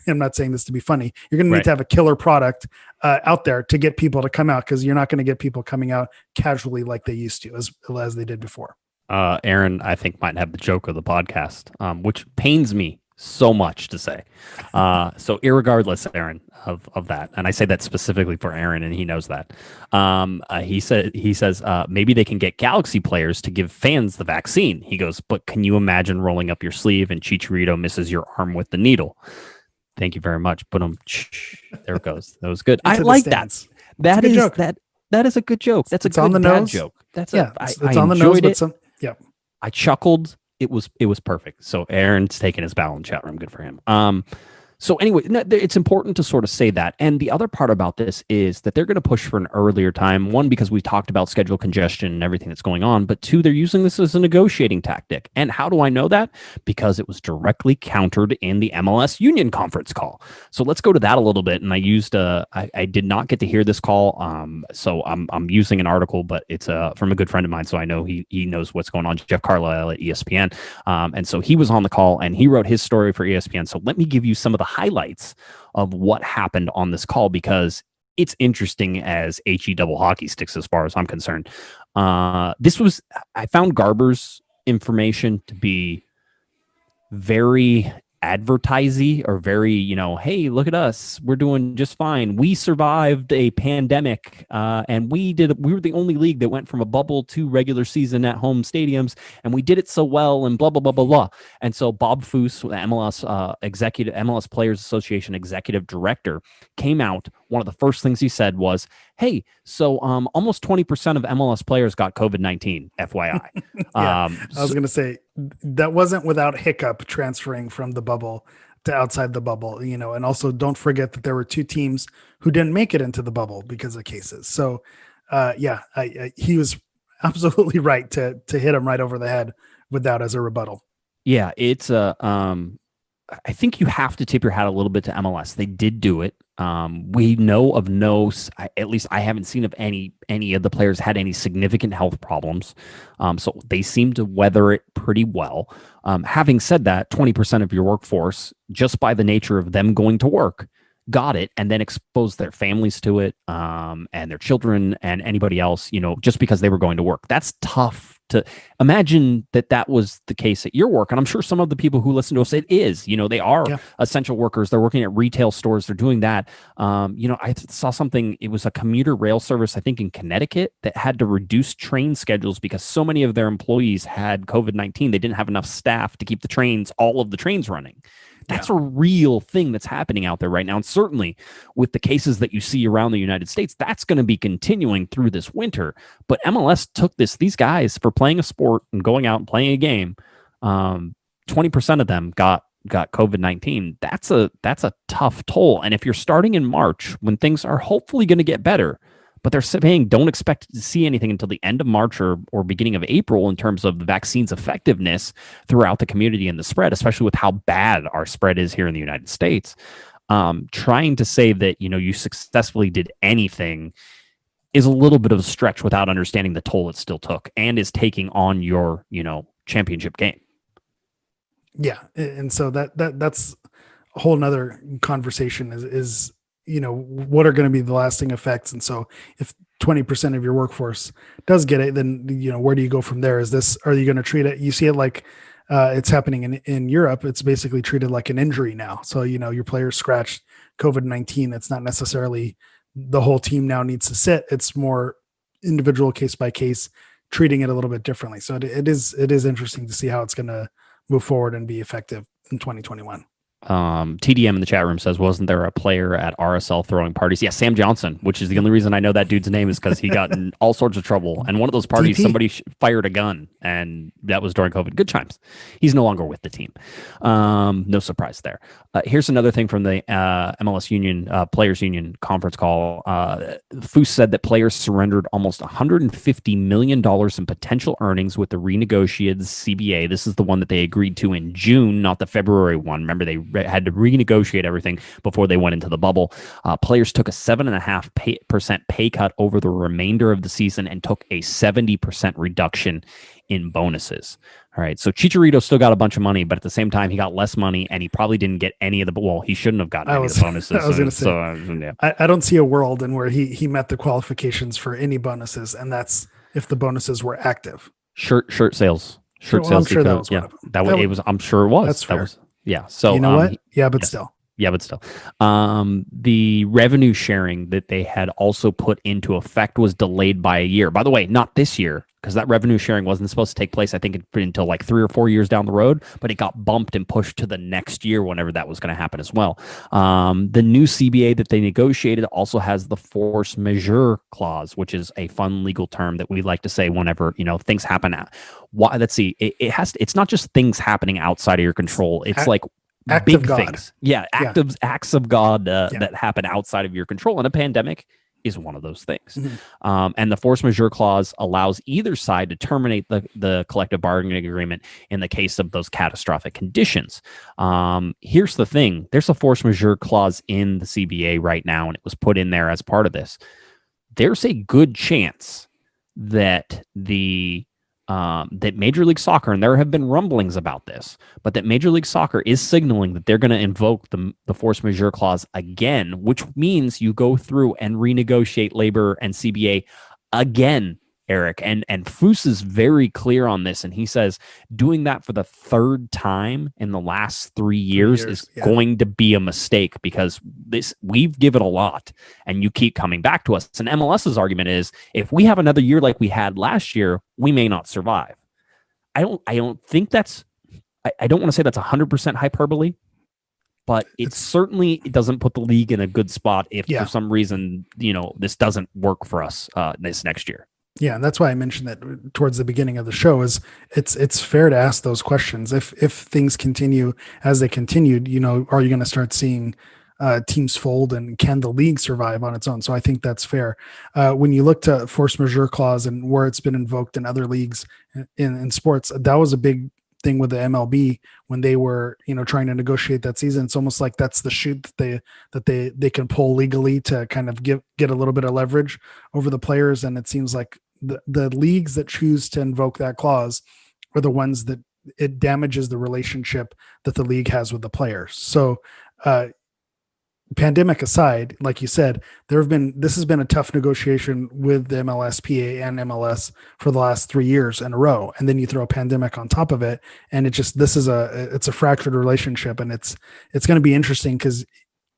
I'm not saying this to be funny. You're going to need to have a killer product out there to get people to come out, because you're not going to get people coming out casually like they used to, as they did before. Aaron, I think, might have the joke of the podcast, which pains me so much to say. So irregardless, Aaron, of that, and I say that specifically for Aaron, and he knows that. He says maybe they can get Galaxy players to give fans the vaccine. He goes, but can you imagine rolling up your sleeve and Chicharito misses your arm with the needle? Thank you very much. But there it goes. That was good. I like that. That is a good joke. That's a good dad joke. It's on the nose, but I chuckled. It was perfect. So Aaron's taking his bow in chat room. Good for him. So anyway, it's important to sort of say that. And the other part about this is that they're going to push for an earlier time. One, because we talked about schedule congestion and everything that's going on. But two, they're using this as a negotiating tactic. And how do I know that? Because it was directly countered in the MLS Union conference call. So let's go to that a little bit. And I used I did not get to hear this call. So I'm using an article, but it's from a good friend of mine. So I know he knows what's going on. Jeff Carlisle at ESPN. And so he was on the call and he wrote his story for ESPN. So let me give you some of the highlights of what happened on this call, because it's interesting as HE double hockey sticks as far as I'm concerned. I found Garber's information to be very advertising or very, hey, look at us, we're doing just fine. We survived a pandemic, and we were the only league that went from a bubble to regular season at home stadiums, and we did it so well, and blah blah blah blah blah. And so Bob Foose, the MLS Players Association executive director, came out. One of the first things he said was, hey, so almost 20% of MLS players got COVID-19, FYI. I was going to say, that wasn't without hiccup transferring from the bubble to outside the bubble, and also don't forget that there were 2 teams who didn't make it into the bubble because of cases. So, he was absolutely right to hit him right over the head with that as a rebuttal. Yeah, it's I think you have to tip your hat a little bit to MLS. They did do it. We know of at least I haven't seen of any of the players had any significant health problems. So they seem to weather it pretty well. Having said that, 20% of your workforce, just by the nature of them going to work, got it and then exposed their families to it, and their children and anybody else, just because they were going to work. That's tough to imagine that was the case at your work. And I'm sure some of the people who listen to us, it is, they are essential workers. They're working at retail stores. They're doing that. I saw something, it was a commuter rail service, I think in Connecticut, that had to reduce train schedules because so many of their employees had COVID-19. They didn't have enough staff to keep all of the trains running. That's a real thing that's happening out there right now. And certainly with the cases that you see around the United States, that's going to be continuing through this winter. But MLS took these guys for playing a sport and going out and playing a game. 20% of them got COVID-19. That's a tough toll. And if you're starting in March when things are hopefully going to get better, but they're saying don't expect to see anything until the end of March or beginning of April in terms of the vaccine's effectiveness throughout the community and the spread, especially with how bad our spread is here in the United States. Trying to say that, you successfully did anything is a little bit of a stretch without understanding the toll it still took and is taking on your, championship game. Yeah. And so that's a whole nother conversation is what are going to be the lasting effects? And so if 20% of your workforce does get it, then, where do you go from there? Are you going to treat it? You see it like it's happening in Europe. It's basically treated like an injury now. So, your players scratched COVID-19. It's not necessarily the whole team now needs to sit. It's more individual case by case, treating it a little bit differently. So it is interesting to see how it's going to move forward and be effective in 2021. TDM in the chat room says, wasn't there a player at RSL throwing parties? Yeah, Sam Johnson, which is the only reason I know that dude's name is because he got in all sorts of trouble. And one of those parties, DP. Somebody fired a gun, and that was during COVID. Good times. He's no longer with the team. No surprise there. Here's another thing from the MLS Union Players Union conference call. Foose said that players surrendered almost $150 million in potential earnings with the renegotiated CBA. This is the one that they agreed to in June, not the February one. Remember, they had to renegotiate everything before they went into the bubble. Players took a 7.5% pay cut over the remainder of the season and took a 70% reduction in bonuses. All right. So Chicharito still got a bunch of money, but at the same time, he got less money and he probably didn't get any of he shouldn't have gotten any of the bonuses. I was going to say, I don't see a world in where he met the qualifications for any bonuses. And that's if the bonuses were active. Shirt sales. Sales. I'm sure that was one of them. I'm sure it was. That's fair. Yeah. So you know what? Yeah, but still. Yeah, but still. The revenue sharing that they had also put into effect was delayed by a year. By the way, not this year, because that revenue sharing wasn't supposed to take place, I think, until like 3 or 4 years down the road, but it got bumped and pushed to the next year whenever that was going to happen as well. The new CBA that they negotiated also has the force majeure clause, which is a fun legal term that we like to say whenever, things happen. Let's see, it's not just things happening outside of your control. It's like big things. Yeah, acts of God that happen outside of your control. And a pandemic is one of those things. Mm-hmm. And the force majeure clause allows either side to terminate the collective bargaining agreement in the case of those catastrophic conditions. Here's the thing. There's a force majeure clause in the CBA right now, and it was put in there as part of this. There's a good chance that that Major League Soccer, and there have been rumblings about this, but that Major League Soccer is signaling that they're going to invoke the force majeure clause again, which means you go through and renegotiate labor and CBA again, Eric. And Foose is very clear on this, and he says doing that for the third time in the last 3 years is going to be a mistake because we've given a lot, and you keep coming back to us. And MLS's argument is if we have another year like we had last year, we may not survive. I don't think that's. I don't want to say that's 100% hyperbole, but it certainly doesn't put the league in a good spot if for some reason this doesn't work for us this next year. Yeah, and that's why I mentioned that towards the beginning of the show is it's fair to ask those questions. If things continue as they continued, are you going to start seeing teams fold, and can the league survive on its own? So I think that's fair. When you look to force majeure clause and where it's been invoked in other leagues in sports, that was a big thing with the MLB when they were trying to negotiate that season. It's almost like that's the shoot that they can pull legally to kind of get a little bit of leverage over the players. And it seems like the leagues that choose to invoke that clause are the ones that it damages the relationship that the league has with the players. So pandemic aside, like you said, this has been a tough negotiation with the MLSPA and MLS for the last 3 years in a row. And then you throw a pandemic on top of it. And it's a fractured relationship. And it's going to be interesting because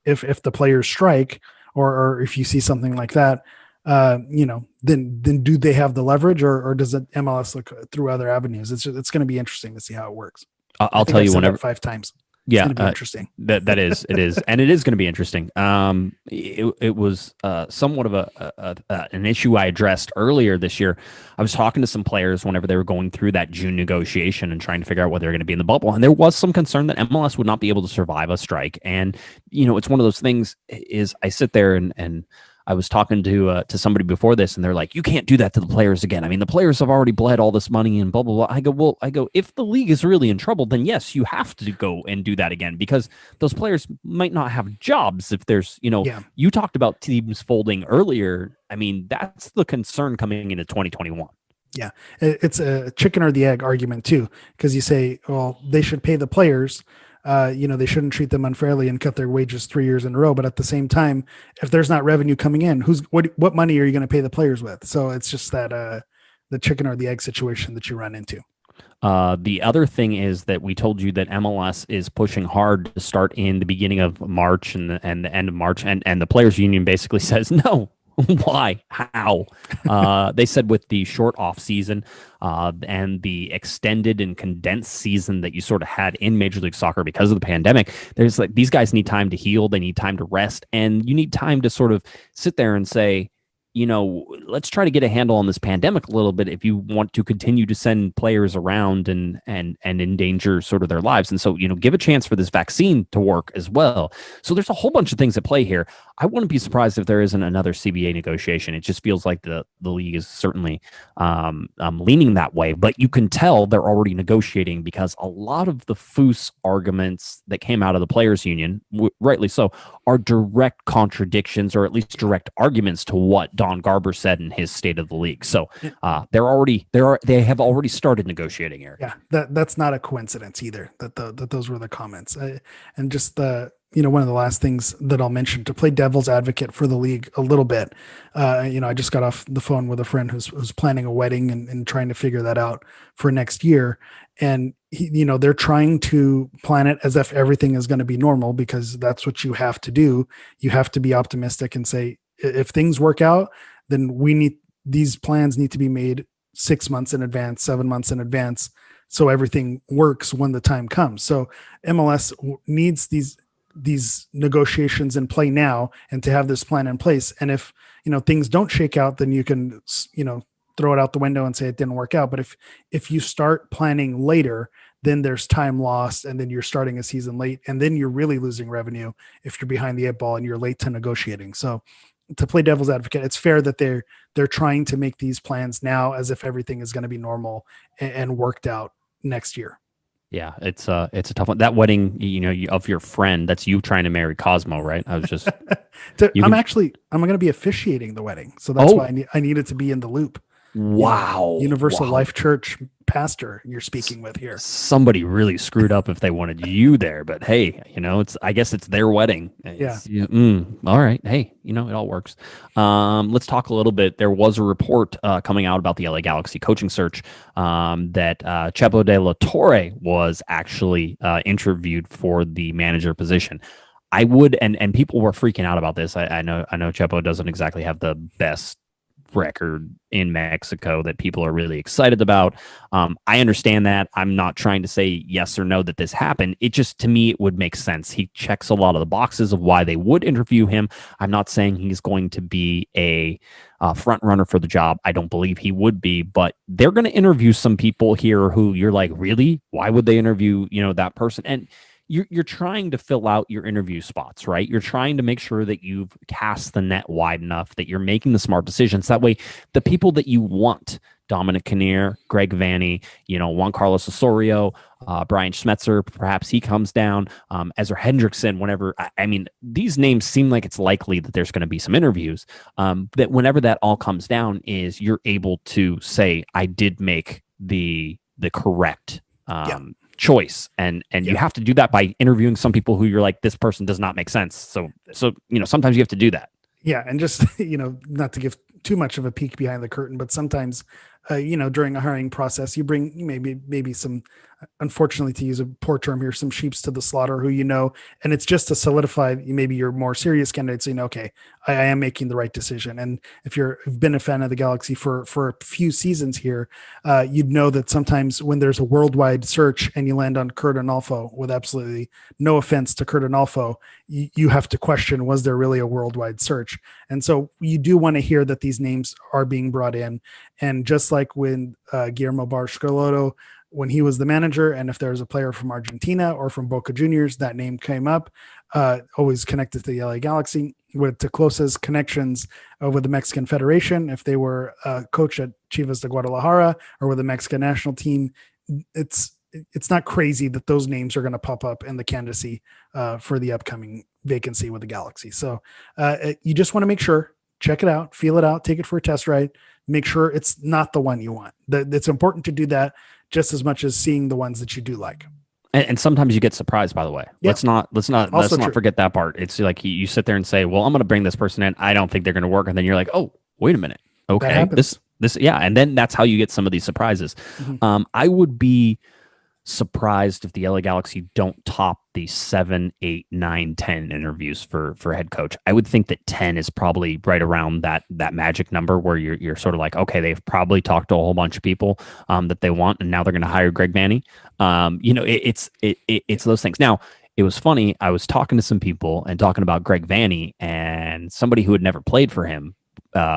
if the players strike or if you see something like that, then do they have the leverage or does the MLS look through other avenues? It's going to be interesting to see how it works. I'll tell you whenever 5 times. Yeah, it's gonna be interesting. That is, it is, and it is going to be interesting. It was somewhat of an issue I addressed earlier this year. I was talking to some players whenever they were going through that June negotiation and trying to figure out whether they're going to be in the bubble, and there was some concern that MLS would not be able to survive a strike. And it's one of those things. Is I sit there and I was talking to somebody before this, and they're like, "You can't do that to the players again. I mean, the players have already bled all this money and blah blah blah." I go, if the league is really in trouble, then yes, you have to go and do that again because those players might not have jobs if there's, You talked about teams folding earlier. I mean, that's the concern coming into 2021. Yeah, it's a chicken or the egg argument too, because you say, well, they should pay the players. They shouldn't treat them unfairly and cut their wages 3 years in a row. But at the same time, if there's not revenue coming in, what money are you going to pay the players with? So it's just that the chicken or the egg situation that you run into. The other thing is that we told you that MLS is pushing hard to start in the beginning of March and the end of March, and the players union basically says no. Why? How? They said with the short off season and the extended and condensed season that you sort of had in Major League Soccer because of the pandemic, there's like these guys need time to heal. They need time to rest, and you need time to sort of sit there and say, let's try to get a handle on this pandemic a little bit if you want to continue to send players around and endanger sort of their lives. And so, give a chance for this vaccine to work as well. So there's a whole bunch of things at play here. I wouldn't be surprised if there isn't another CBA negotiation. It just feels like the league is certainly leaning that way, but you can tell they're already negotiating because a lot of the Foose arguments that came out of the players union, rightly so, are direct contradictions or at least direct arguments to what Don Garber said in his State of the League. So they have already started negotiating here. Yeah, that's not a coincidence either. That those were the comments, and just one of the last things that I'll mention to play devil's advocate for the league a little bit. I just got off the phone with a friend who's planning a wedding and trying to figure that out for next year. And they're trying to plan it as if everything is going to be normal because that's what you have to do. You have to be optimistic and say, if things work out, then these plans need to be made 6 months in advance, 7 months in advance. So everything works when the time comes. So MLS needs these negotiations in play now and to have this plan in place. And if, things don't shake out, then you can, throw it out the window and say it didn't work out. But if you start planning later, then there's time lost and then you're starting a season late and then you're really losing revenue if you're behind the 8 ball and you're late to negotiating. So to play devil's advocate, it's fair that they're trying to make these plans now as if everything is going to be normal and worked out next year. Yeah, it's a tough one. That wedding, of your friend, that's you trying to marry Cosmo, right? I was just. I'm going to be officiating the wedding, so that's why I needed to be in the loop. Wow, Universal Life Church pastor you're speaking with here. Somebody really screwed up if they wanted you there, but hey, I guess it's their wedding. All right. Hey, it all works. Let's talk a little bit. There was a report coming out about the LA Galaxy coaching search that Chepo de la Torre was actually interviewed for the manager position. I would, and people were freaking out about this. I know Chepo doesn't exactly have the best record in Mexico that people are really excited about. I understand that. I'm not trying to say yes or no that this happened. It just, to me, it would make sense. He checks a lot of the boxes of why they would interview him. I'm not saying he's going to be a front runner for the job. I don't believe he would be, but they're going to interview some people here who you're like, really? Why would they interview, that person? And you're trying to fill out your interview spots, right? You're trying to make sure that you've cast the net wide enough that you're making the smart decisions. That way, the people that you want, Dominic Kinnear, Greg Vanney, Juan Carlos Osorio, Brian Schmetzer, perhaps he comes down, Ezra Hendrickson, whenever, these names seem like it's likely that there's going to be some interviews, that whenever that all comes down is you're able to say, I did make the correct choice, and you have to do that by interviewing some people who you're like, this person does not make sense. So sometimes you have to do that. Yeah, and just not to give too much of a peek behind the curtain, but sometimes during a hiring process, you bring maybe some, unfortunately, to use a poor term here, some sheeps to the slaughter who and it's just to solidify maybe your more serious candidates. Okay, I am making the right decision. And if you've been a fan of the Galaxy for a few seasons here, you'd know that sometimes when there's a worldwide search and you land on Kurt Onalfo, with absolutely no offense to Kurt Onalfo, you have to question, was there really a worldwide search? And so you do want to hear that these names are being brought in. And just like when Guillermo Barcelona, when he was the manager, and if there's a player from Argentina or from Boca Juniors, that name came up, always connected to the LA Galaxy, with the closest connections with the Mexican Federation. If they were coach at Chivas de Guadalajara or with the Mexican national team, it's not crazy that those names are going to pop up in the candidacy for the upcoming vacancy with the Galaxy. So you just want to make sure, check it out, feel it out, take it for a test ride, make sure it's not the one you want. It's important to do that just as much as seeing the ones that you do like. And sometimes you get surprised, by the way. Yep. Let's not forget that part. It's like you sit there and say, well, I'm going to bring this person in. I don't think they're going to work. And then you're like, oh, wait a minute. Okay. This, yeah. And then that's how you get some of these surprises. Mm-hmm. I would be surprised if the LA Galaxy don't top the 7, 8, 9, 10 interviews for head coach. I would think that 10 is probably right around that magic number where you're sort of like, okay, they've probably talked to a whole bunch of people that they want, and now they're going to hire Greg Vanney. It's those things. Now, it was funny. I was talking to some people and talking about Greg Vanney, and somebody who had never played for him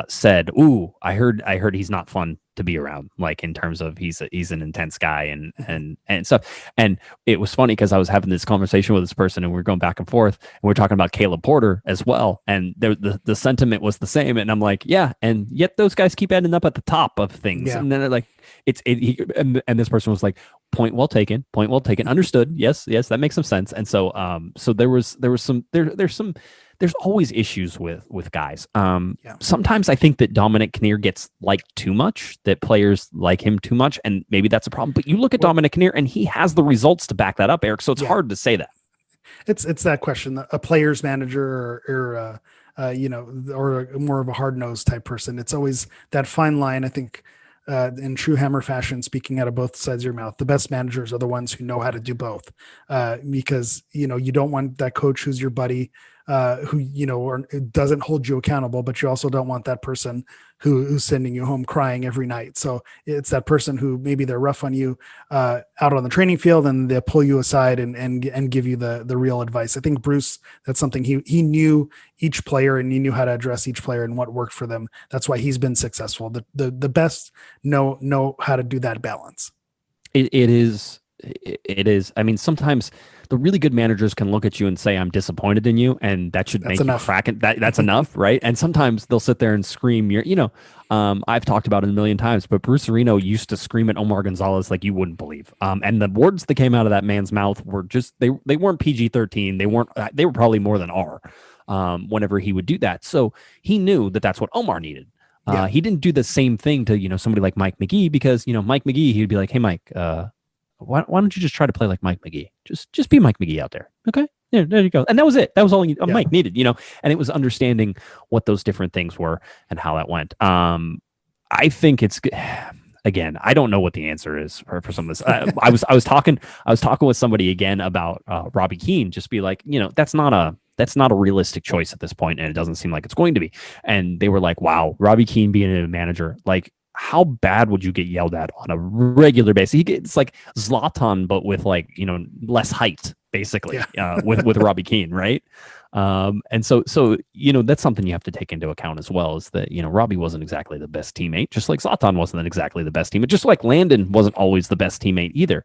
said, "Ooh, I heard he's not fun to be around, like in terms of he's an intense guy and stuff." And it was funny because I was having this conversation with this person and we were going back and forth, and we are talking about Caleb Porter as well, and the sentiment was the same. And I'm like, yeah, and yet those guys keep ending up at the top of things. Yeah. And then like and this person was like, point well taken, understood. Yes, that makes some sense. And so there's always issues with guys. Sometimes I think that Dominic Kinnear gets liked too much, that players like him too much, and maybe that's a problem. But you look at Dominic Kinnear, and he has the results to back that up, Eric. So it's hard to say that. It's that question: a player's manager or more of a hard-nosed type person. It's always that fine line, I think. In true Hammer fashion, speaking out of both sides of your mouth, the best managers are the ones who know how to do both, because you don't want that coach who's your buddy, who or doesn't hold you accountable, but you also don't want that person who's sending you home crying every night. So it's that person who maybe they're rough on you out on the training field, and they'll pull you aside and give you the real advice. I think Bruce, that's something he knew each player, and he knew how to address each player and what worked for them. That's why he's been successful. The best know how to do that balance. It is. I mean, sometimes the really good managers can look at you and say, I'm disappointed in you, and that should make you crack it. That's enough, right? And sometimes they'll sit there and scream. I've talked about it a million times, but Bruce Areno used to scream at Omar Gonzalez like you wouldn't believe. And the words that came out of that man's mouth were just they weren't PG-13. They were probably more than R. Whenever he would do that, so he knew that that's what Omar needed. He didn't do the same thing to somebody like Mike McGee, because Mike McGee, he'd be like, hey Mike, why don't you just try to play like Mike McGee? Just be Mike McGee out there. Okay. Yeah, there you go. And that was it. That was all Mike needed, and it was understanding what those different things were and how that went. I think it's, again, I don't know what the answer is for some of this. I was talking with somebody again about Robbie Keane, just be like, that's not a realistic choice at this point, and it doesn't seem like it's going to be. And they were like, wow, Robbie Keane being a manager, like, how bad would you get yelled at on a regular basis? It's like Zlatan, but with less height, basically, with Robbie Keane, right? And so that's something you have to take into account as well, is that Robbie wasn't exactly the best teammate, just like Zlatan wasn't exactly the best teammate, just like Landon wasn't always the best teammate either.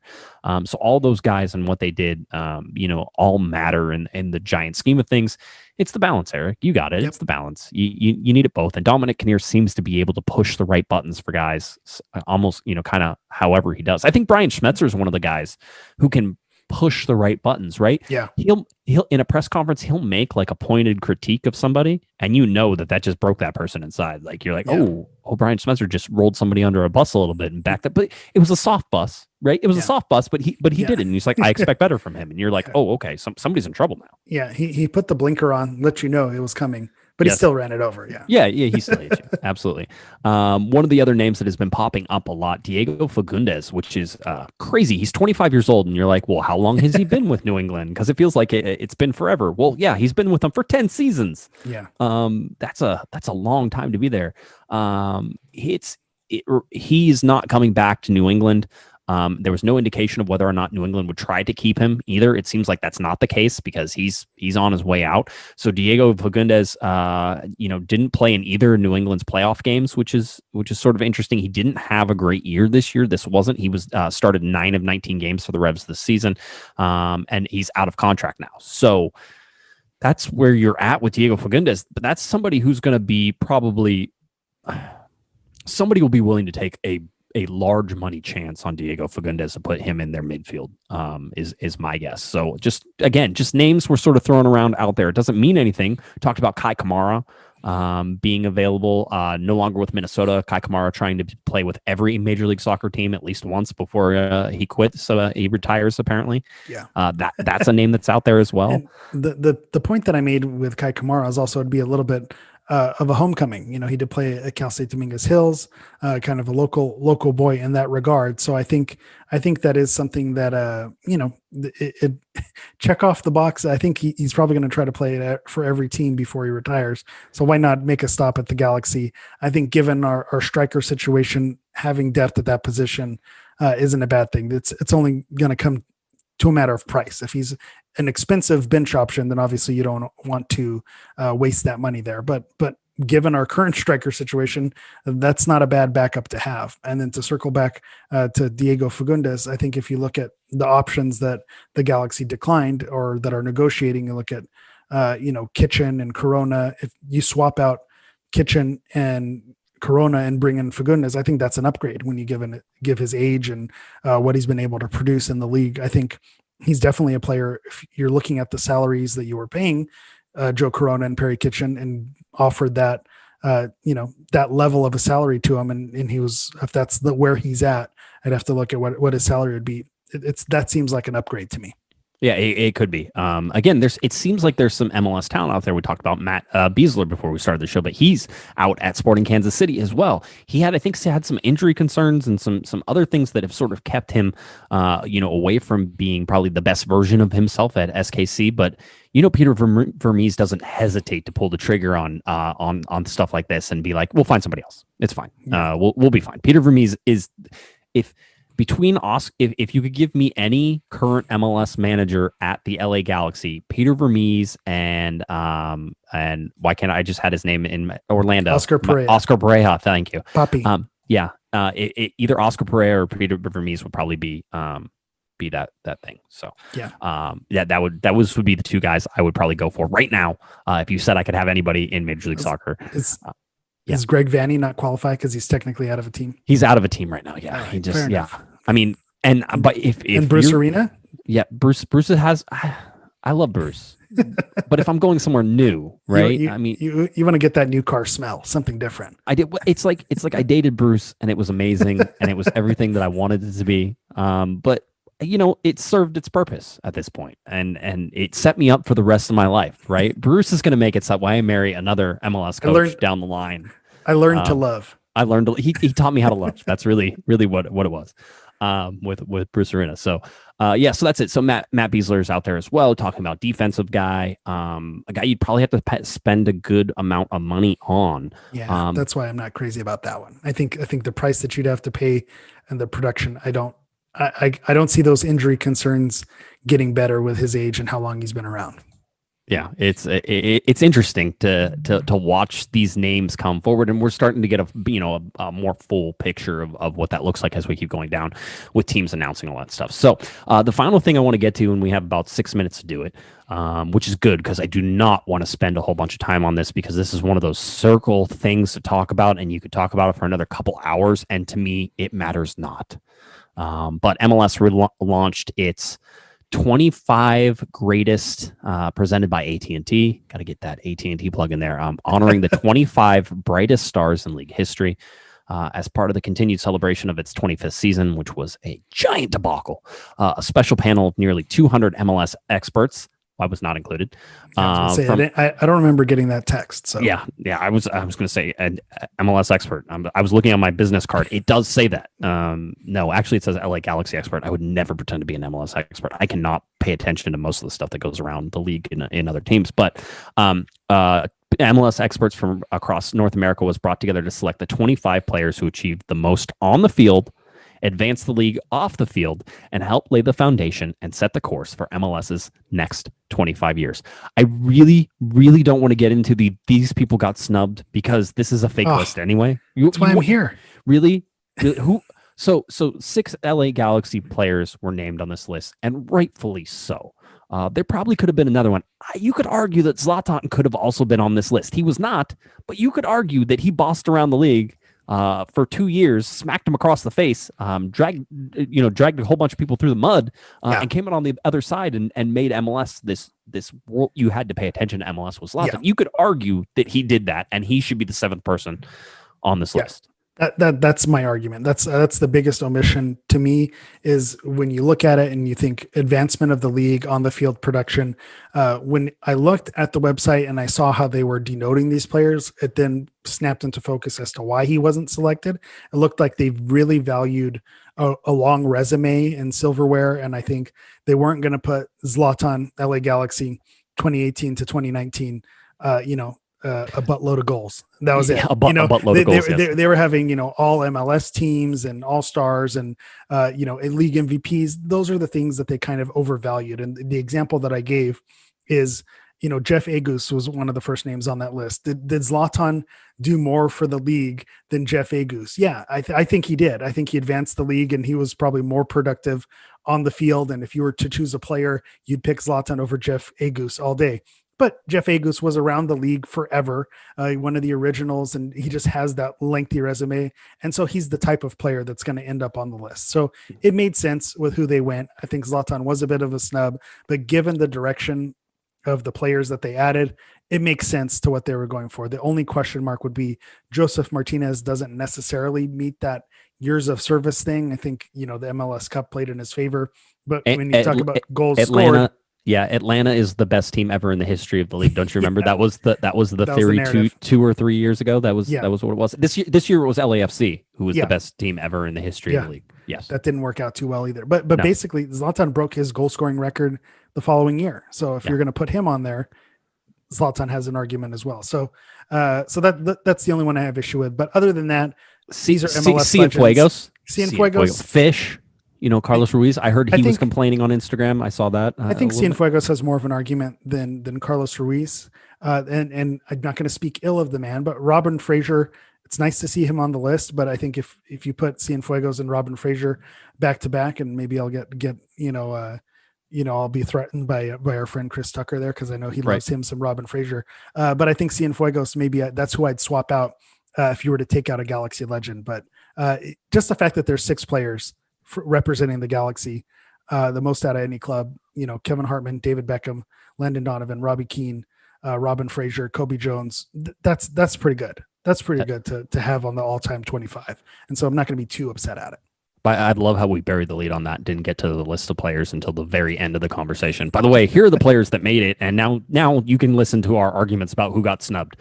So all those guys and what they did, all matter in the giant scheme of things. It's the balance, Eric. You got it. Yep. It's the balance. You need it both. And Dominic Kinnear seems to be able to push the right buttons for guys almost, kind of however he does. I think Brian Schmetzer is one of the guys who can push the right buttons, right? Yeah. He'll in a press conference, he'll make like a pointed critique of somebody, and you know that just broke that person inside. Like you're like, oh, Brian Spencer just rolled somebody under a bus a little bit and backed up, but it was a soft bus, right? It was a soft bus, but he did it, and he's like, I expect better from him, and you're like, oh, okay, somebody's in trouble now. Yeah, he put the blinker on, let you know it was coming. But he still ran it over. Yeah, he still hit you. Absolutely. One of the other names that has been popping up a lot, Diego Fagundes, which is crazy. He's 25 years old, and you're like, well, how long has he been with New England? Because it feels like it's been forever. Well, yeah, he's been with them for 10 seasons. Yeah. That's a long time to be there. He's not coming back to New England. There was no indication of whether or not New England would try to keep him either. It seems like that's not the case because he's on his way out. So Diego Fagundes, didn't play in either New England's playoff games, which is sort of interesting. He didn't have a great year this year. He was started 9 of 19 games for the Revs this season, and he's out of contract now. So that's where you're at with Diego Fagundes. But that's somebody who's going to be probably somebody will be willing to take a large money chance on Diego Fagundes to put him in their midfield, is my guess. So just names we're sort of throwing around out there. It doesn't mean anything. Talked about Kai Kamara being available, no longer with Minnesota. Kai Kamara trying to play with every Major League Soccer team at least once before he quits. So he retires apparently. Yeah, that's a name that's out there as well. And the point that I made with Kai Kamara is also to be a little bit of a homecoming. He did play at Cal State Dominguez Hills, kind of a local boy in that regard. So I think that is something that it check off the box. I think he's probably going to try to play it for every team before he retires. So why not make a stop at the Galaxy? I think given our striker situation, having depth at that position isn't a bad thing. It's only going to come to a matter of price. If he's an expensive bench option, then obviously you don't want to waste that money there. But given our current striker situation, that's not a bad backup to have. And then to circle back to Diego Fagundes, I think if you look at the options that the Galaxy declined or that are negotiating, you look at Kitchen and Corona. If you swap out Kitchen and Corona and bring in Fagundes, I think that's an upgrade when you give his age and what he's been able to produce in the league. I think he's definitely a player. If you're looking at the salaries that you were paying Joe Corona and Perry Kitchen and offered that, that level of a salary to him, and he was, if that's where he's at, I'd have to look at what his salary would be. That seems like an upgrade to me. Yeah, it could be. Again, it seems like there's some MLS talent out there. We talked about Matt Biesler before we started the show, but he's out at Sporting Kansas City as well. I think he had some injury concerns and some other things that have sort of kept him, away from being probably the best version of himself at SKC. But Peter Vermes doesn't hesitate to pull the trigger on stuff like this and be like, "We'll find somebody else. It's fine. We'll be fine." Peter Vermes is if you could give me any current MLS manager at the LA Galaxy, Peter Vermes and why can't I just had his name in Orlando? Oscar Pereira. Thank you. Poppy. Either Oscar Pereira or Peter Vermes would probably be that thing. So that would be the two guys I would probably go for right now. If you said I could have anybody in Major League Soccer. Is Greg Vanny not qualified because he's technically out of a team? He's out of a team right now. Yeah, he just I mean, but if Bruce Arena, Bruce has. I love Bruce, but if I'm going somewhere new, right? You want to get that new car smell, something different. I did. It's like I dated Bruce, and it was amazing, and it was everything that I wanted it to be. But it served its purpose at this point, and it set me up for the rest of my life. Right? Bruce is going to make it so why I marry another MLS coach down the line. I learned to love. He taught me how to love. That's really what it was with Bruce Arena. So so that's it. So Matt Biesler's out there as well, talking about defensive guy, a guy you'd probably have to spend a good amount of money on. Yeah, that's why I'm not crazy about that one. I think the price that you'd have to pay and the production, I don't see those injury concerns getting better with his age and how long he's been around. Yeah, it's interesting to watch these names come forward, and we're starting to get a more full picture of what that looks like as we keep going down with teams announcing all that stuff. So the final thing I want to get to, and we have about 6 minutes to do it, which is good because I do not want to spend a whole bunch of time on this because this is one of those circle things to talk about, and you could talk about it for another couple hours, and to me, it matters not. But MLS launched its 25 greatest presented by AT&T. Got to get that AT&T plug in there. Honoring the 25 brightest stars in league history as part of the continued celebration of its 25th season, which was a giant debacle. A special panel of nearly 200 MLS experts. I was not included. I don't remember getting that text. So yeah, I was going to say an MLS expert. I was looking on my business card. It does say that. No, actually, it says LA Galaxy expert. I would never pretend to be an MLS expert. I cannot pay attention to most of the stuff that goes around the league in other teams. But MLS experts from across North America was brought together to select the 25 players who achieved the most on the field, advance the league off the field, and help lay the foundation and set the course for MLS's next 25 years. I really, really don't want to get into these people got snubbed because this is a fake list anyway. That's why I'm here. Really? Who? So 6 LA Galaxy players were named on this list, and rightfully so. There probably could have been another one. You could argue that Zlatan could have also been on this list. He was not, but you could argue that he bossed around the league for 2 years, smacked him across the face, dragged a whole bunch of people through the mud, and came out on the other side and made MLS this world. You had to pay attention to MLS was Zlatan. Yeah. You could argue that he did that, and he should be the 7th person on this list. That's my argument. That's the biggest omission to me is when you look at it and you think advancement of the league on the field production. When I looked at the website and I saw how they were denoting these players, it then snapped into focus as to why he wasn't selected. It looked like they really valued a long resume and silverware, and I think they weren't going to put Zlatan, LA Galaxy, 2018 to 2019. A buttload of goals. That was it. A buttload of goals. They were having, all MLS teams and all stars and, league MVPs. Those are the things that they kind of overvalued. And the example that I gave is, Jeff Agus was one of the first names on that list. Did Zlatan do more for the league than Jeff Agus? Yeah, I think he did. I think he advanced the league and he was probably more productive on the field. And if you were to choose a player, you'd pick Zlatan over Jeff Agus all day. But Jeff Agus was around the league forever, one of the originals, and he just has that lengthy resume. And so he's the type of player that's going to end up on the list. So it made sense with who they went. I think Zlatan was a bit of a snub, but given the direction of the players that they added, it makes sense to what they were going for. The only question mark would be Joseph Martinez doesn't necessarily meet that years of service thing. I think, the MLS Cup played in his favor. But when you talk about goals scored, yeah, Atlanta is the best team ever in the history of the league. Don't you remember? That was the theory two or 3 years ago. That was what it was. This year it was LAFC, who was the best team ever in the history of the league. Yes, that didn't work out too well either. But basically, Zlatan broke his goal scoring record the following year. So if you're going to put him on there, Zlatan has an argument as well. So that's the only one I have issue with. But other than that, these are MLS legends. Cienfuegos, Fish. Carlos Ruiz. I heard he was complaining on Instagram. I saw that. I think Cienfuegos has more of an argument than Carlos Ruiz. And I'm not going to speak ill of the man, but Robin Fraser, it's nice to see him on the list. But I think if you put Cienfuegos and Robin Fraser back to back, and maybe I'll get I'll be threatened by our friend Chris Tucker there because I know he loves him some Robin Fraser. But I think Cienfuegos, maybe that's who I'd swap out if you were to take out a Galaxy legend. But just the fact that there's 6 players representing the Galaxy, the most out of any club, Kevin Hartman, David Beckham, Landon Donovan, Robbie Keane, Robin Fraser, Kobe Jones. That's pretty good. That's pretty good to have on the all-time 25. And so I'm not going to be too upset at it. But I'd love how we buried the lead on that. Didn't get to the list of players until the very end of the conversation. By the way, here are the players that made it. And now you can listen to our arguments about who got snubbed.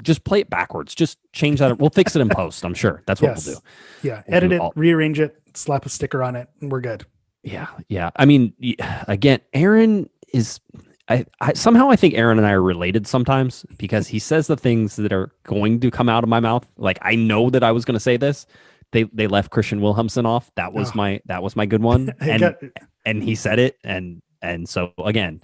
Just play it backwards. Just change that. We'll fix it in post. I'm sure that's what we'll do. Yeah. Edit it, rearrange it, slap a sticker on it, and we're good. Yeah. I mean, again, Aaron is, I somehow I think Aaron and I are related sometimes because he says the things that are going to come out of my mouth. Like, I know that I was going to say this. They left Christian Wilhelmsen off. That was my good one. And he said it. And so again,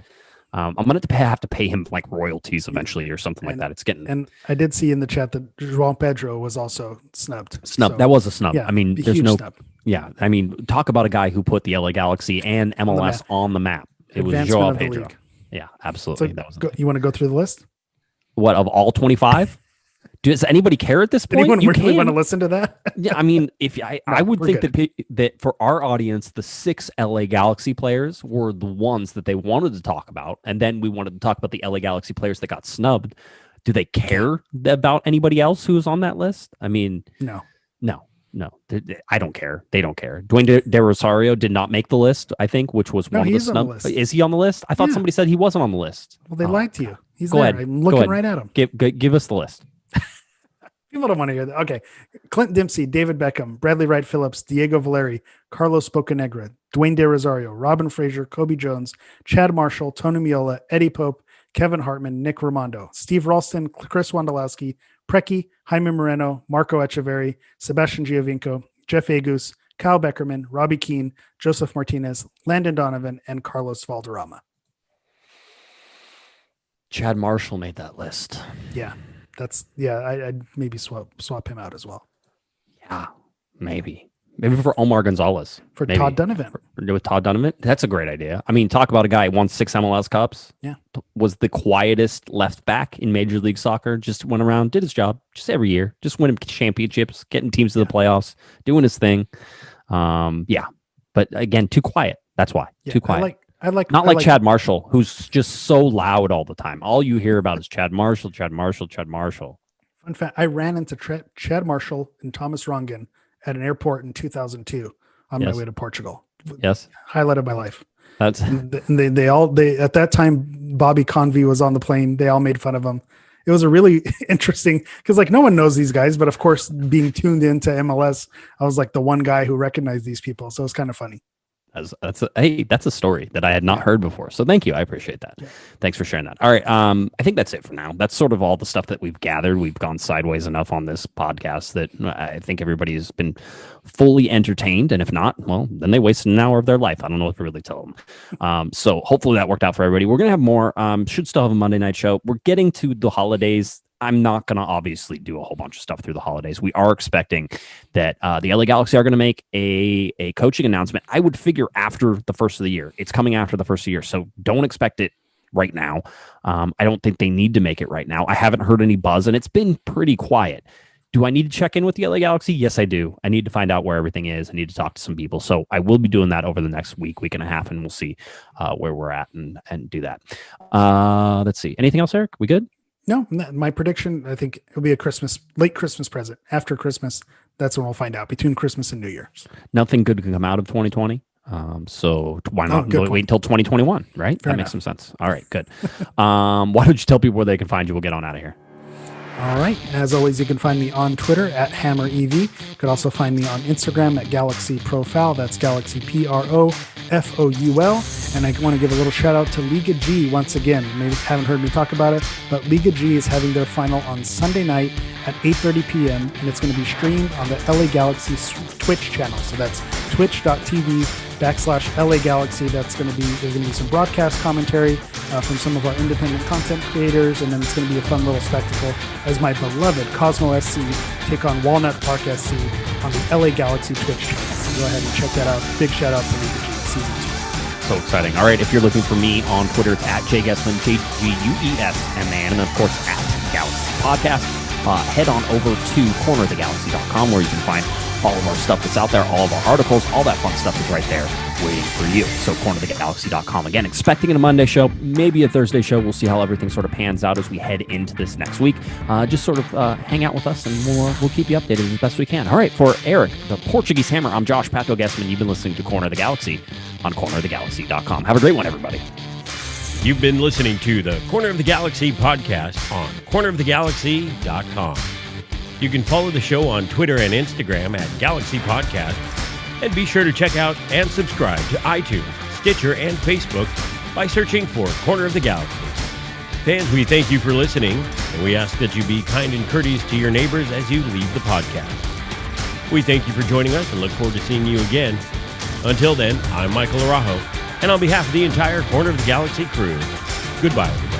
I'm going to have to pay him like royalties eventually or something like that. It's getting. And I did see in the chat that João Pedro was also snubbed. So, that was a snub. Yeah, I mean, there's no snub. Yeah. I mean, talk about a guy who put the LA Galaxy and MLS on the map. It was João Pedro. Yeah, absolutely. So you want to go through the list? What, of all 25? Does anybody care at this point? Anyone really want to listen to that? Yeah, I mean, if I would think good. that for our audience, the 6 LA Galaxy players were the ones that they wanted to talk about, and then we wanted to talk about the LA Galaxy players that got snubbed. Do they care about anybody else who's on that list? I mean, no. I don't care. They don't care. Dwayne De Rosario did not make the list, I think, which was one of the snubs. Is he on the list? I thought somebody said he wasn't on the list. Well, they lied to you. He's go there. ahead. I'm looking right at him. Give us the list. People don't want to hear that. Okay. Clint Dempsey, David Beckham, Bradley Wright Phillips, Diego Valeri, Carlos Bocanegra, Dwayne De Rosario, Robin Fraser, Kobe Jones, Chad Marshall, Tony Miola, Eddie Pope, Kevin Hartman, Nick Raimondo, Steve Ralston, Chris Wondolowski, Preki, Jaime Moreno, Marco Echeverri, Sebastian Giovinco, Jeff Agus, Kyle Beckerman, Robbie Keane, Joseph Martinez, Landon Donovan, and Carlos Valderrama. Chad Marshall made that list. Yeah. I'd maybe swap him out as well. Yeah, maybe for Omar Gonzalez. Maybe. Todd Donovan. With Todd Donovan. That's a great idea. I mean, talk about a guy who won 6 MLS Cups. Yeah. Was the quietest left back in Major League Soccer. Just went around, did his job just every year. Just winning championships, getting teams to the playoffs, doing his thing. But again, too quiet. That's why. Too quiet. Not like Chad Marshall, who's just so loud all the time. All you hear about is Chad Marshall. Fun fact, I ran into Chad Marshall and Thomas Rongen at an airport in 2002 on my way to Portugal. Yes. Highlight of my life. That's they all at that time, Bobby Convey was on the plane. They all made fun of him. It was a really interesting, because no one knows these guys, but of course being tuned into MLS, I was like the one guy who recognized these people. So it was kind of funny. That's a story that I had not heard before. So thank you. I appreciate that. Yeah. Thanks for sharing that. All right. I think that's it for now. That's sort of all the stuff that we've gathered. We've gone sideways enough on this podcast that I think everybody has been fully entertained. And if not, well, then they wasted an hour of their life. I don't know what to really tell them. So hopefully that worked out for everybody. We're going to have more. Should still have a Monday night show. We're getting to the holidays. I'm not going to obviously do a whole bunch of stuff through the holidays. We are expecting that the LA Galaxy are going to make a coaching announcement. I would figure after the first of the year. It's coming after the first of the year, so don't expect it right now. I don't think they need to make it right now. I haven't heard any buzz, and it's been pretty quiet. Do I need to check in with the LA Galaxy? Yes, I do. I need to find out where everything is. I need to talk to some people. So I will be doing that over the next week and a half, and we'll see where we're at and do that. Let's see. Anything else, Eric? We good? No, my prediction, I think it'll be a late Christmas present. After Christmas, that's when we'll find out, between Christmas and New Year's. Nothing good can come out of 2020. So why not wait until 2021, right? Fair enough. Makes some sense. All right, good. Why don't you tell people where they can find you? We'll get on out of here. All right. As always, you can find me on Twitter at HammerEV. You could also find me on Instagram at Galaxy Profile. That's Galaxy Profoul. And I want to give a little shout out to Liga G once again. Maybe you haven't heard me talk about it, but Liga G is having their final on Sunday night at 8:30 p.m. and it's going to be streamed on the LA Galaxy Twitch channel. So that's twitch.tv/LA Galaxy. There's going to be some broadcast commentary from some of our independent content creators, and then it's going to be a fun little spectacle as my beloved Cosmo SC take on Walnut Park SC on the LA Galaxy Twitch channel. So go ahead and check that out. Big shout out to Liga G Season 2. So exciting. All right, if you're looking for me on Twitter, it's at JGuesman, JGUESMAN, and of course at Galaxy Podcast. Head on over to cornerofthegalaxy.com where you can find all of our stuff that's out there, all of our articles, all that fun stuff is right there waiting for you. So cornerofthegalaxy.com. Again, expecting a Monday show, maybe a Thursday show. We'll see how everything sort of pans out as we head into this next week. Just sort of hang out with us and we'll keep you updated as best we can. All right, for Eric, the Portuguese Hammer, I'm Josh Pato Guesman. You've been listening to Corner of the Galaxy on cornerofthegalaxy.com. Have a great one, everybody. You've been listening to the Corner of the Galaxy podcast on cornerofthegalaxy.com. You can follow the show on Twitter and Instagram at Galaxy Podcast, and be sure to check out and subscribe to iTunes, Stitcher, and Facebook by searching for Corner of the Galaxy. Fans, we thank you for listening, and we ask that you be kind and courteous to your neighbors as you leave the podcast. We thank you for joining us and look forward to seeing you again. Until then, I'm Michael Araujo, and on behalf of the entire Corner of the Galaxy crew, goodbye, everybody.